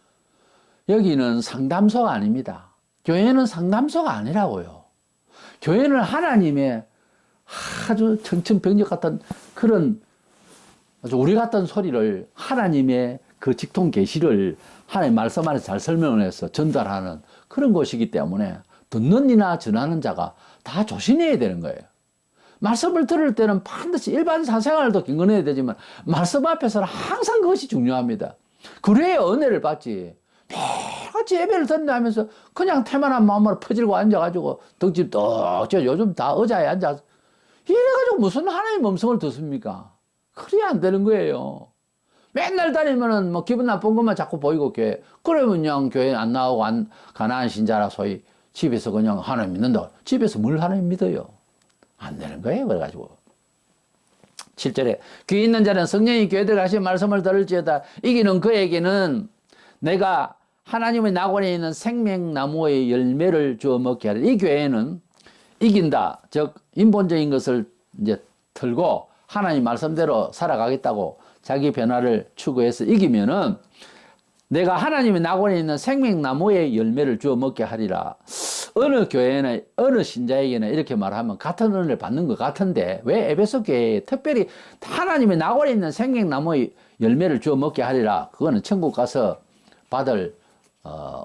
여기는 상담소가 아닙니다. 교회는 상담소가 아니라고요. 교회는 하나님의 아주 청천벽력 같은 그런 아주 우리 같은 소리를 하나님의 그 직통 계시를 하나님 말씀 안에서 잘 설명을 해서 전달하는 그런 곳이기 때문에 듣는 이나 전하는 자가 다 조심해야 되는 거예요. 말씀을 들을 때는 반드시 일반 사생활도 경건해야 되지만 말씀 앞에서는 항상 그것이 중요합니다. 그래야 은혜를 받지. 매일같이 예배를 듣는다 하면서 그냥 태만한 마음으로 퍼질고 앉아가지고 덕집 떡 요즘 다 의자에 앉아서 이래가지고 무슨 하나님 음성을 듣습니까? 그래야 안 되는 거예요. 맨날 다니면은 뭐 기분 나쁜 것만 자꾸 보이고 교회. 그러면 그냥 교회 안 나오고 가난한 신자라 소위 집에서 그냥 하나님 믿는다. 집에서 뭘 하나님 믿어요? 안 되는 거예요. 그래가지고 7절에 귀 있는 자는 성령이 교회 들어가신 말씀을 들을지어다. 이기는 그에게는 내가 하나님의 낙원에 있는 생명나무의 열매를 주어 먹게 하리라. 이 교회는 이긴다. 즉 인본적인 것을 이제 털고 하나님 말씀대로 살아가겠다고 자기 변화를 추구해서 이기면은 내가 하나님의 낙원에 있는 생명나무의 열매를 주어 먹게 하리라. 어느 교회나 어느 신자에게는 이렇게 말하면 같은 은혜를 받는 것 같은데 왜 에베소 교회에 특별히 하나님의 낙원에 있는 생명나무의 열매를 주어 먹게 하리라. 그거는 천국 가서 받을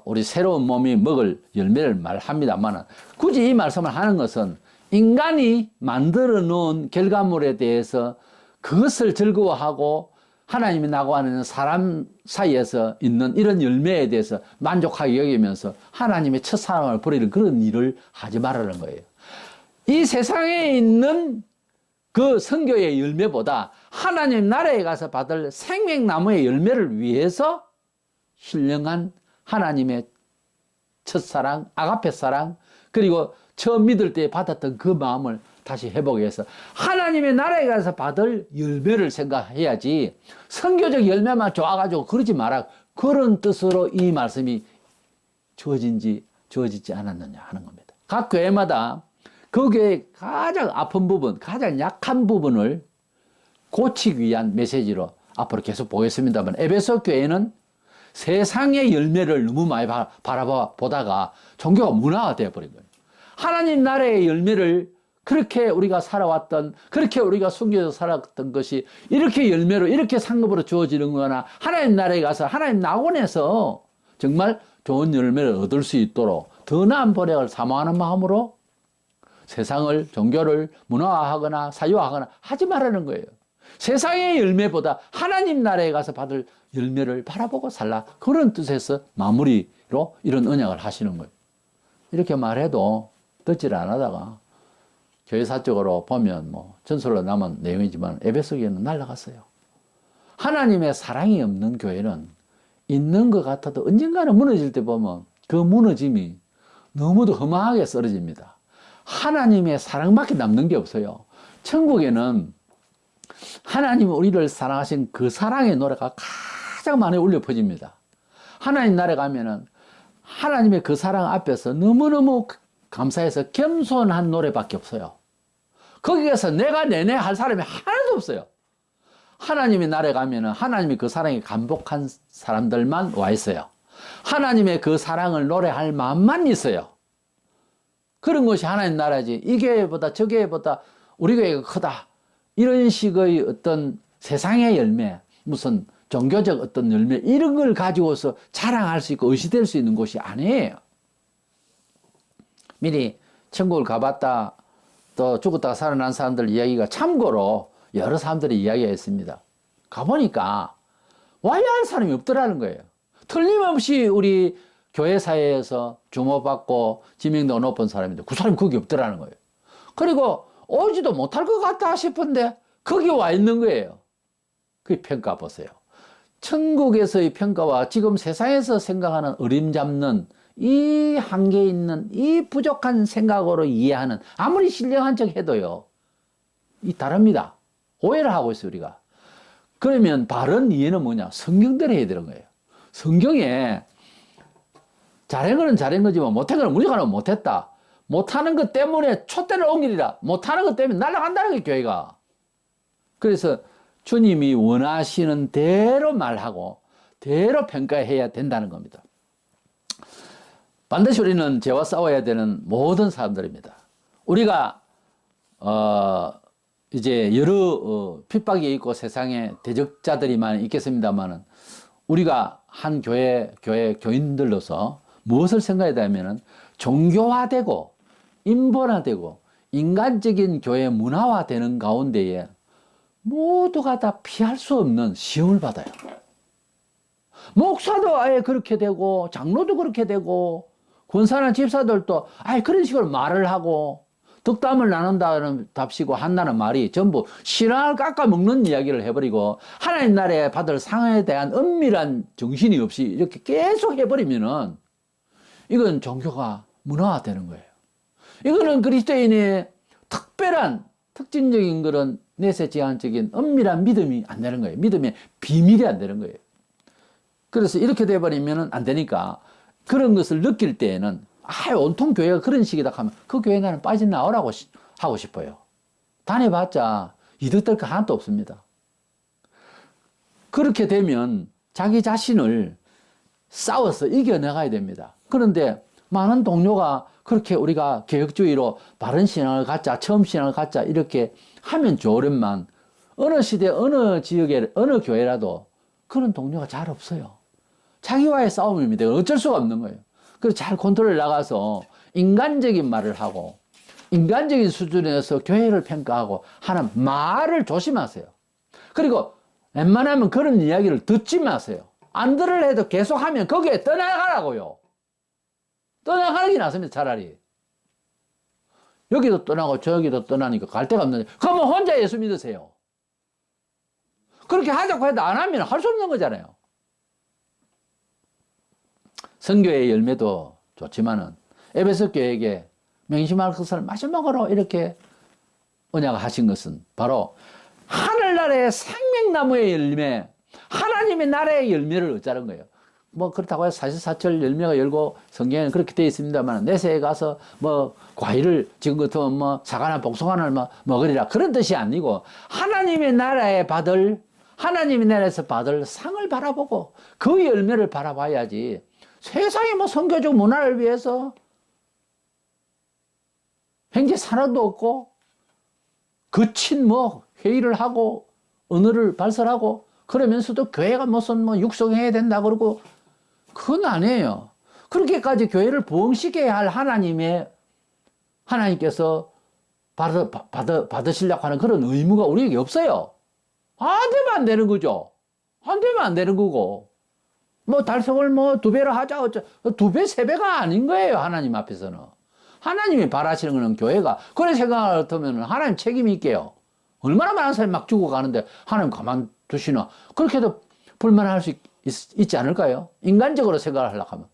우리 새로운 몸이 먹을 열매를 말합니다만 굳이 이 말씀을 하는 것은 인간이 만들어 놓은 결과물에 대해서 그것을 즐거워하고 하나님이 낙원에는 사람 사이에서 있는 이런 열매에 대해서 만족하게 여기면서 하나님의 첫사랑을 버리는 그런 일을 하지 말라는 거예요. 이 세상에 있는 그 선교의 열매보다 하나님 나라에 가서 받을 생명나무의 열매를 위해서 신령한 하나님의 첫사랑, 아가페 사랑, 그리고 처음 믿을 때 받았던 그 마음을 다시 회복해서 하나님의 나라에 가서 받을 열매를 생각해야지 선교적 열매만 좋아가지고 그러지 마라. 그런 뜻으로 이 말씀이 주어지지 않았느냐 하는 겁니다. 각 교회마다 그 교회의 가장 아픈 부분, 가장 약한 부분을 고치기 위한 메시지로 앞으로 계속 보겠습니다만 에베소 교회는 세상의 열매를 너무 많이 바라보다가 종교가 문화가 되어버린 거예요. 하나님 나라의 열매를 그렇게 우리가 살아왔던, 그렇게 우리가 숨겨서 살았던 것이 이렇게 열매로, 이렇게 상급으로 주어지는 거나 하나님 나라에 가서 하나님 낙원에서 정말 좋은 열매를 얻을 수 있도록 더 나은 보력을 사모하는 마음으로 세상을, 종교를 문화화하거나 사유화하거나 하지 말라는 거예요. 세상의 열매보다 하나님 나라에 가서 받을 열매를 바라보고 살라. 그런 뜻에서 마무리로 이런 언약을 하시는 거예요. 이렇게 말해도 듣지를 안 하다가 교회사적으로 보면 뭐 전설로 남은 내용이지만 에베소 교회는 날아갔어요. 하나님의 사랑이 없는 교회는 있는 것 같아도 언젠가는 무너질 때 보면 그 무너짐이 너무도 허망하게 쓰러집니다. 하나님의 사랑밖에 남는 게 없어요. 천국에는 하나님이 우리를 사랑하신 그 사랑의 노래가 가장 많이 울려 퍼집니다. 하나님 나라에 가면은 하나님의 그 사랑 앞에서 너무너무 감사해서 겸손한 노래밖에 없어요. 거기 가서 내가 내내 할 사람이 하나도 없어요. 하나님의 나라에 가면은 하나님이 그 사랑에 감복한 사람들만 와 있어요. 하나님의 그 사랑을 노래할 마음만 있어요. 그런 것이 하나님 나라지. 이 교회보다 저 교회보다 우리 교회가 크다. 이런 식의 어떤 세상의 열매, 무슨 종교적 어떤 열매, 이런 걸 가지고서 자랑할 수 있고 의시될 수 있는 곳이 아니에요. 미리 천국을 가봤다, 또 죽었다가 살아난 사람들 이야기가 참고로 여러 사람들이 이야기했습니다. 가보니까 와야 할 사람이 없더라는 거예요. 틀림없이 우리 교회 사회에서 주목받고 지명도가 높은 사람인데 그 사람이 거기 없더라는 거예요. 그리고 오지도 못할 것 같다 싶은데 거기 와 있는 거예요. 그 평가 보세요. 천국에서의 평가와 지금 세상에서 생각하는 어림잡는 이 한계에 있는 이 부족한 생각으로 이해하는 아무리 신령한 척 해도요, 이 다릅니다. 오해를 하고 있어요, 우리가. 그러면 바른 이해는 뭐냐? 성경대로 해야 되는 거예요. 성경에 잘한 거는 잘한 거지만 못한 거는 무조건 못했다. 못하는 것 때문에 촛대를 옮기리라. 못하는 것 때문에 날아간다는 게 교회가. 그래서 주님이 원하시는 대로 말하고 대로 평가해야 된다는 겁니다. 반드시 우리는 죄와 싸워야 되는 모든 사람들입니다. 우리가 이제 여러 핍박이 있고 세상에 대적자들이 많이 있겠습니다만은 우리가 한 교인들로서 무엇을 생각해야 되냐면은 종교화되고 인본화되고 인간적인 교회 문화화되는 가운데에 모두가 다 피할 수 없는 시험을 받아요. 목사도 아예 그렇게 되고 장로도 그렇게 되고 권사나 집사들도 아예 그런 식으로 말을 하고 덕담을 나눈다는 답시고 한다는 말이 전부 신앙을 깎아먹는 이야기를 해버리고 하나님 나라에 받을 상에 대한 은밀한 정신이 없이 이렇게 계속 해버리면은 이건 종교가 문화화되는 거예요. 이거는 그리스도인의 특별한 특징적인 그런 내세 제한적인 은밀한 믿음이 안 되는 거예요. 믿음의 비밀이 안 되는 거예요. 그래서 이렇게 돼버리면 안 되니까 그런 것을 느낄 때에는 온통 교회가 그런 식이다 하면 그 교회 나는 빠져나오라고 하고 싶어요. 다녀봤자 이득될 거 하나도 없습니다. 그렇게 되면 자기 자신을 싸워서 이겨나가야 됩니다. 그런데 많은 동료가 그렇게 우리가 개혁주의로 바른 신앙을 갖자, 처음 신앙을 갖자 이렇게 하면 좋으련만 어느 시대, 어느 지역에, 어느 교회라도 그런 동료가 잘 없어요. 자기와의 싸움입니다. 어쩔 수가 없는 거예요. 그래서 잘 컨트롤 나가서 인간적인 말을 하고 인간적인 수준에서 교회를 평가하고 하는 말을 조심하세요. 그리고 웬만하면 그런 이야기를 듣지 마세요. 안 들으려 해도 계속하면 거기에 떠나가라고요. 떠나가는 게 낫습니다. 차라리. 여기도 떠나고 저기도 떠나니까 갈 데가 없는데 그러면 혼자 예수 믿으세요. 그렇게 하자고 해도 안 하면 할 수 없는 거잖아요. 선교의 열매도 좋지만은 에베소 교회에게 명심할 것을 마지막으로 이렇게 언약을 하신 것은 바로 하늘나라의 생명나무의 열매, 하나님의 나라의 열매를 얻자는 거예요. 뭐 그렇다고 해서 사시사철 열매가 열고 성경에는 그렇게 되어 있습니다만 내세에 가서 뭐 과일을 지금 같으면 뭐 사과나 복숭아를 뭐 먹으리라 그런 뜻이 아니고 하나님의 나라에 받을 하나님의 나라에서 받을 상을 바라보고 그 열매를 바라봐야지 세상에 뭐 선교적 문화를 위해서 현재 산업도 없고 거친 뭐 회의를 하고 언어를 발설하고 그러면서도 교회가 무슨 뭐 육성해야 된다 그러고 그건 아니에요. 그렇게까지 교회를 부흥시켜야 할 하나님께서 받으시려고 하는 그런 의무가 우리에게 없어요. 안 되면 안 되는 거죠. 안 되면 안 되는 거고. 뭐 달성을 뭐 2배로 하자 어쩌 2배, 3배가 아닌 거예요. 하나님 앞에서는. 하나님이 바라시는 거는 교회가 그런 생각을 하면 하나님 책임이 있게요. 얼마나 많은 사람이 막 죽어가는데 하나님 가만두시나. 그렇게 해도 불만할 수 있지 않을까요? 인간적으로 생각을 하려고 하면.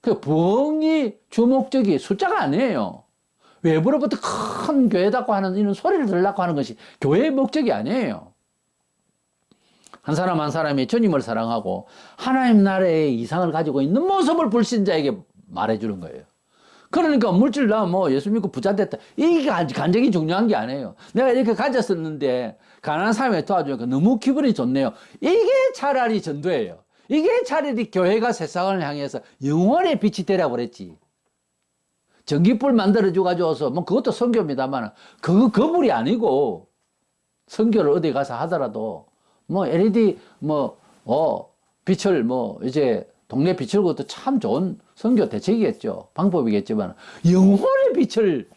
그 부흥이 주목적이 숫자가 아니에요. 외부로부터 큰 교회다고 하는 이런 소리를 들으려고 하는 것이 교회의 목적이 아니에요. 한 사람 한 사람이 주님을 사랑하고 하나님 나라의 이상을 가지고 있는 모습을 불신자에게 말해주는 거예요. 그러니까 물질 나 뭐 예수 믿고 부자 됐다. 이게 간증이 중요한 게 아니에요. 내가 이렇게 가졌었는데 가난한 사람에 도와주니까 너무 기분이 좋네요. 이게 차라리 전도예요. 이게 차라리 교회가 세상을 향해서 영원의 빛이 되라고 그랬지. 전기불 만들어줘 가지고서 뭐 그것도 선교입니다만 그거 거불이 아니고 선교를 어디 가서 하더라도 뭐 LED 빛을 이제 동네 빛을 것도 참 좋은 선교 대책이겠죠. 방법이겠지만 영혼의 빛을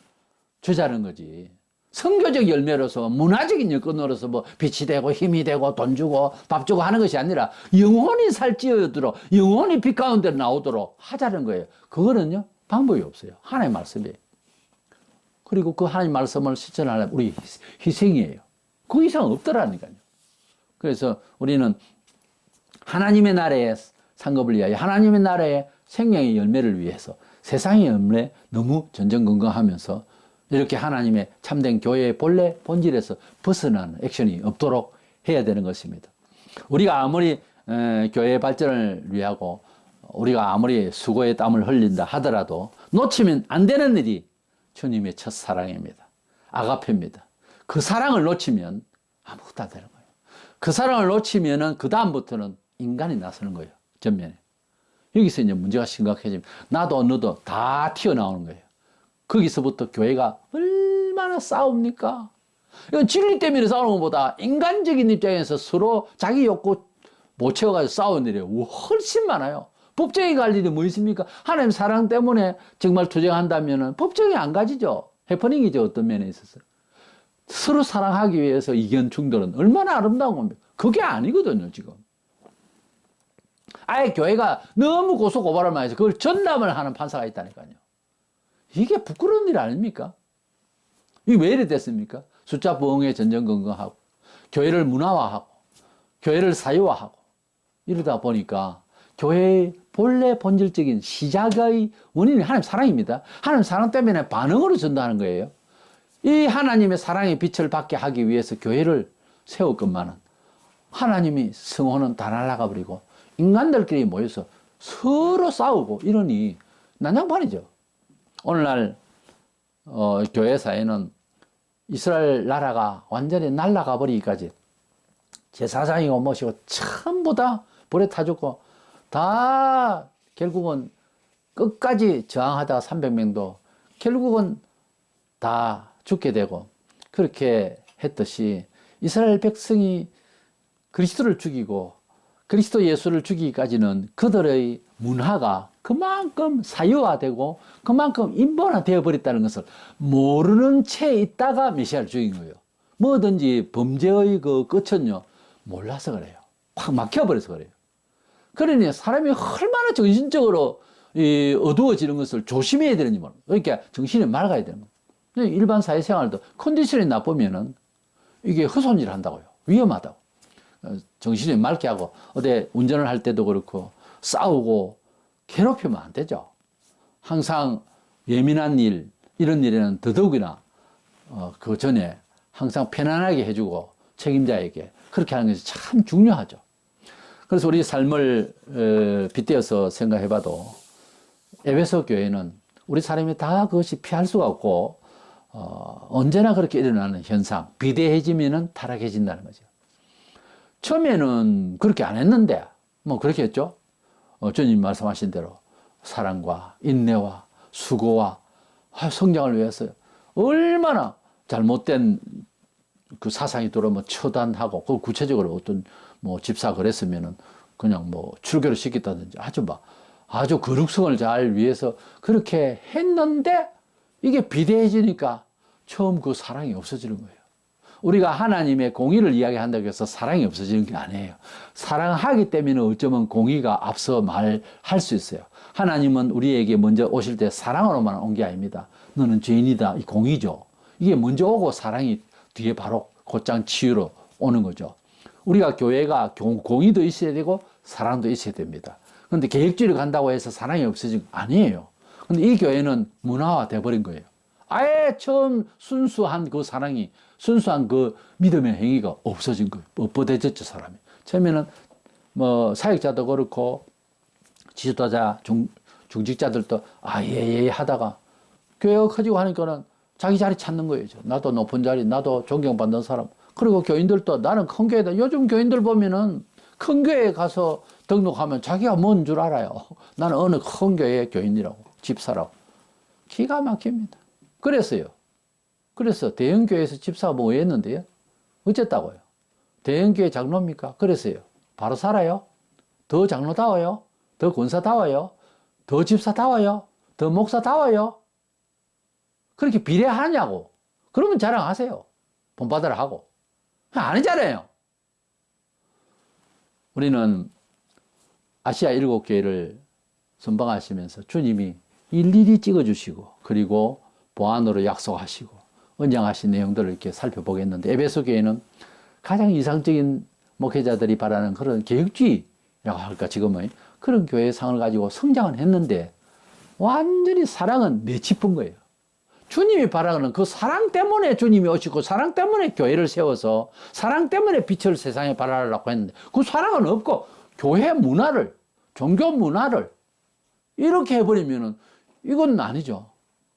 주자는 거지. 선교적 열매로서 문화적인 여건으로서 뭐 빛이 되고 힘이 되고 돈 주고 밥 주고 하는 것이 아니라 영혼이 살찌어들어 영혼이 빛 가운데 나오도록 하자는 거예요. 그거는요 방법이 없어요. 하나님의 말씀이에요. 그리고 그 하나님 말씀을 실천하려면 우리 희생이에요. 그 이상 없더라니까요. 그래서 우리는 하나님의 나라의 상급을 위하여 하나님의 나라의 생명의 열매를 위해서 세상의 열매 너무 전전긍긍하면서 이렇게 하나님의 참된 교회의 본래 본질에서 벗어나는 액션이 없도록 해야 되는 것입니다. 우리가 아무리 교회의 발전을 위하고 우리가 아무리 수고의 땀을 흘린다 하더라도 놓치면 안 되는 일이 주님의 첫사랑입니다. 아가페입니다. 그 사랑을 놓치면 아무것도 안 되는 거예요. 그 사랑을 놓치면은 그 다음부터는 인간이 나서는 거예요. 전면에. 여기서 이제 문제가 심각해지면 나도 너도 다 튀어나오는 거예요. 거기서부터 교회가 얼마나 싸웁니까? 이건 진리 때문에 싸우는 것보다 인간적인 입장에서 서로 자기 욕구 못 채워가지고 싸우는 일이 훨씬 많아요. 법정에 갈 일이 뭐 있습니까? 하나님 사랑 때문에 정말 투쟁한다면 법정에 안 가지죠. 해퍼닝이죠. 어떤 면에 있어서. 서로 사랑하기 위해서 이견 충돌은 얼마나 아름다운 겁니까? 그게 아니거든요, 지금. 아예 교회가 너무 고소고발을 많이 해서 그걸 전담을 하는 판사가 있다니까요. 이게 부끄러운 일 아닙니까? 이게 왜 이래 됐습니까? 숫자 부흥에 전전긍긍하고 교회를 문화화하고 교회를 사유화하고 이러다 보니까 교회의 본래 본질적인 시작의 원인이 하나님 사랑입니다. 하나님 사랑 때문에 반응으로 전도하는 거예요. 이 하나님의 사랑의 빛을 받게 하기 위해서 교회를 세웠건만은 하나님이 성호는 다 날아가 버리고 인간들끼리 모여서 서로 싸우고 이러니 난장판이죠. 오늘날 교회사에는 이스라엘 나라가 완전히 날아가 버리기까지 제사장이고 뭐시고 전부 다 불에 타 죽고 다 결국은 끝까지 저항하다가 300명도 결국은 다 죽게 되고 그렇게 했듯이 이스라엘 백성이 그리스도를 죽이고 그리스도 예수를 죽이기까지는 그들의 문화가 그만큼 사유화되고 그만큼 인본화되어 버렸다는 것을 모르는 채 있다가 메시아를 죽인 거예요. 뭐든지 범죄의 그 끝은요 몰라서 그래요. 확 막혀버려서 그래요. 그러니 사람이 얼마나 정신적으로 어두워지는 것을 조심해야 되는지 모릅니다. 그러니까 정신이 맑아야 되는 거예요. 일반 사회생활도 컨디션이 나쁘면은 이게 헛손질 한다고요. 위험하다고. 정신이 맑게 하고 어디 운전을 할 때도 그렇고 싸우고 괴롭히면 안 되죠. 항상 예민한 일 이런 일에는 더더욱이나 그 전에 항상 편안하게 해주고 책임자에게 그렇게 하는 것이 참 중요하죠. 그래서 우리 삶을 빗대어서 생각해봐도 에베소 교회는 우리 사람이 다 그것이 피할 수가 없고 언제나 그렇게 일어나는 현상 비대해지면은 타락해진다는 거죠. 처음에는 그렇게 안 했는데 뭐 그렇게 했죠. 주님 말씀하신 대로 사랑과 인내와 수고와 성장을 위해서 얼마나 잘못된 그 사상이 들어오면 처단하고 그 구체적으로 어떤 뭐 집사 그랬으면은 그냥 뭐 출교를 시켰다든지 아주 거룩성을 잘 위해서 그렇게 했는데 이게 비대해지니까 처음 그 사랑이 없어지는 거예요. 우리가 하나님의 공의를 이야기한다고 해서 사랑이 없어지는 게 아니에요. 사랑하기 때문에 어쩌면 공의가 앞서 말할 수 있어요. 하나님은 우리에게 먼저 오실 때 사랑으로만 온 게 아닙니다. 너는 죄인이다. 이 공의죠. 이게 먼저 오고 사랑이 뒤에 바로 곧장 치유로 오는 거죠. 우리가 교회가 공의도 있어야 되고 사랑도 있어야 됩니다. 그런데 계획주의를 간다고 해서 사랑이 없어진 거 아니에요. 근데 이 교회는 문화화 돼버린 거예요. 아예 처음 순수한 그 사랑이 순수한 그 믿음의 행위가 없어진 거예요. 뻣뻣해졌죠, 사람이. 처음에는 뭐 사역자도 그렇고 지도자, 중직자들도 예 하다가 교회가 커지고 하니까는 자기 자리 찾는 거예요. 나도 높은 자리, 나도 존경받는 사람. 그리고 교인들도 나는 큰 교회다. 요즘 교인들 보면은 큰 교회에 가서 등록하면 자기가 뭔 줄 알아요. 나는 어느 큰 교회의 교인이라고, 집사라고. 기가 막힙니다. 그래서 대형교회에서 집사가 뭐 했는데요? 어쨌다고요? 대형교회 장로입니까? 그래서요. 바로 살아요? 더 장로다워요? 더 권사다워요? 더 집사다워요? 더 목사다워요? 그렇게 비례하냐고. 그러면 자랑하세요. 본받으라 하고. 아니잖아요. 우리는 아시아 7교회를 선방하시면서 주님이 일일이 찍어주시고, 그리고 보안으로 약속하시고 언양하신 내용들을 이렇게 살펴보겠는데, 에베소 교회는 가장 이상적인 목회자들이 바라는 그런 계획주의라고 할까, 지금은 그런 교회의 상을 가지고 성장은 했는데 완전히 사랑은 내짚은 거예요. 주님이 바라는 그 사랑 때문에 주님이 오시고, 사랑 때문에 교회를 세워서, 사랑 때문에 빛을 세상에 발하려고 했는데, 그 사랑은 없고 교회 문화를, 종교 문화를 이렇게 해버리면은 이건 아니죠.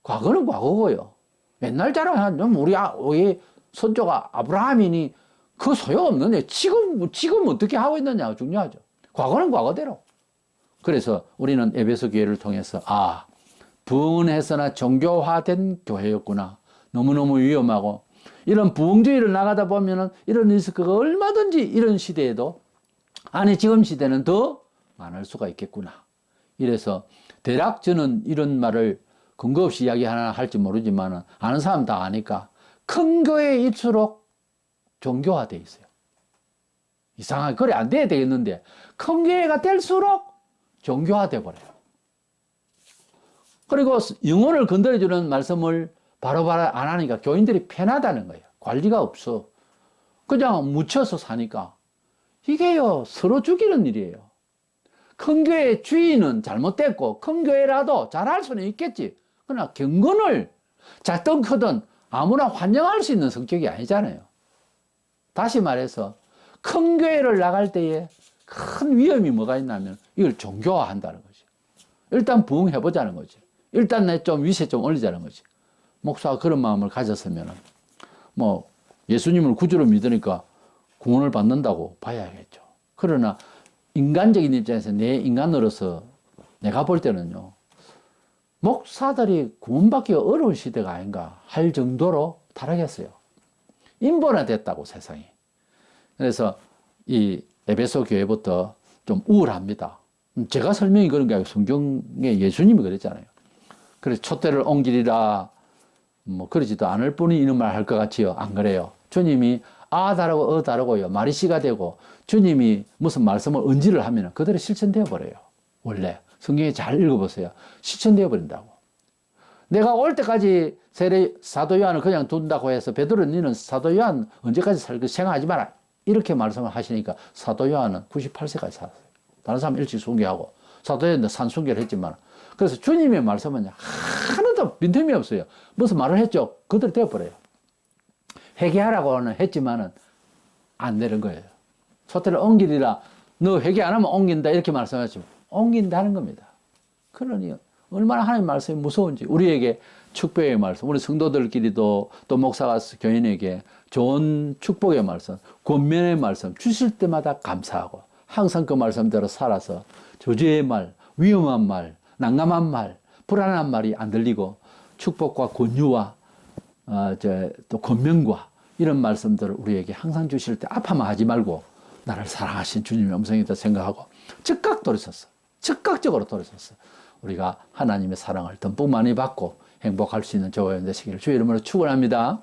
과거는 과거고요. 옛날 자랑하면 우리 선조가 아브라함이니 그 소용없는데 지금 어떻게 하고 있느냐가 중요하죠. 과거는 과거대로. 그래서 우리는 에베소 교회를 통해서 부흥해서나 종교화된 교회였구나. 너무너무 위험하고, 이런 부흥주의를 나가다 보면은 이런 리스크가 얼마든지 이런 시대에도, 아니 지금 시대는 더 많을 수가 있겠구나. 이래서 대략 저는 이런 말을 근거 없이 이야기 하나 할지 모르지만 아는 사람 다 아니까, 큰 교회일수록 종교화되어 있어요. 이상하게 그래 안 돼야 되겠는데 큰 교회가 될수록 종교화돼 버려요. 그리고 영혼을 건드려주는 말씀을 바로바로 안 하니까 교인들이 편하다는 거예요. 관리가 없어. 그냥 묻혀서 사니까. 이게요, 서로 죽이는 일이에요. 큰 교회 주인은 잘못됐고, 큰 교회라도 잘할 수는 있겠지. 그러나 경건을 작든 크든 아무나 환영할 수 있는 성격이 아니잖아요. 다시 말해서 큰 교회를 나갈 때에 큰 위험이 뭐가 있냐면 이걸 종교화한다는 거죠. 일단 부흥해보자는 거죠. 일단 내 좀 위세 좀 올리자는 거지. 목사가 그런 마음을 가졌으면 뭐 예수님을 구주로 믿으니까 구원을 받는다고 봐야겠죠. 그러나 인간적인 입장에서 내 인간으로서 내가 볼 때는요, 목사들이 구원받기가 어려운 시대가 아닌가 할 정도로 타락했어요. 인본화됐다고, 세상이. 그래서 이 에베소 교회부터 좀 우울합니다. 제가 설명이 그런 게 아니고 성경에 예수님이 그랬잖아요. 그래서 촛대를 옮기리라 뭐 그러지도 않을 뿐이 이런 말 할 것 같지요. 안 그래요? 주님이 다르고 다르고요, 말이 씨가 되고, 주님이 무슨 말씀을 언지를 하면 그대로 실천되어 버려요. 원래 성경에 잘 읽어보세요. 실천되어 버린다고. 내가 올 때까지 사도 요한을 그냥 둔다고 해서 베드로, 너는 사도 요한 언제까지 생각하지 마라, 이렇게 말씀을 하시니까 사도 요한은 98세까지 살았어요. 다른 사람 일찍 순교하고, 사도 요한도 산순교를 했지만, 그래서 주님의 말씀은 하나도 빈틈이 없어요. 무슨 말을 했죠? 그대로 되어버려요. 회개하라고는 했지만은 안 되는 거예요. 촛대를 옮기리라, 너 회개 안 하면 옮긴다, 이렇게 말씀하시면 옮긴다는 겁니다. 그러니 얼마나 하나님 말씀이 무서운지, 우리에게 축복의 말씀, 우리 성도들끼리도 또 목사가 교인에게 좋은 축복의 말씀, 권면의 말씀 주실 때마다 감사하고, 항상 그 말씀대로 살아서 저주의 말, 위험한 말, 난감한 말, 불안한 말이 안 들리고, 축복과 권유와 또 권면과 이런 말씀들을 우리에게 항상 주실 때 아파만 하지 말고 나를 사랑하신 주님의 음성이다 생각하고 즉각적으로 돌이섰어. 우리가 하나님의 사랑을 듬뿍 많이 받고 행복할 수 있는 저와 여러분 되시기를 주의 이름으로 축원합니다.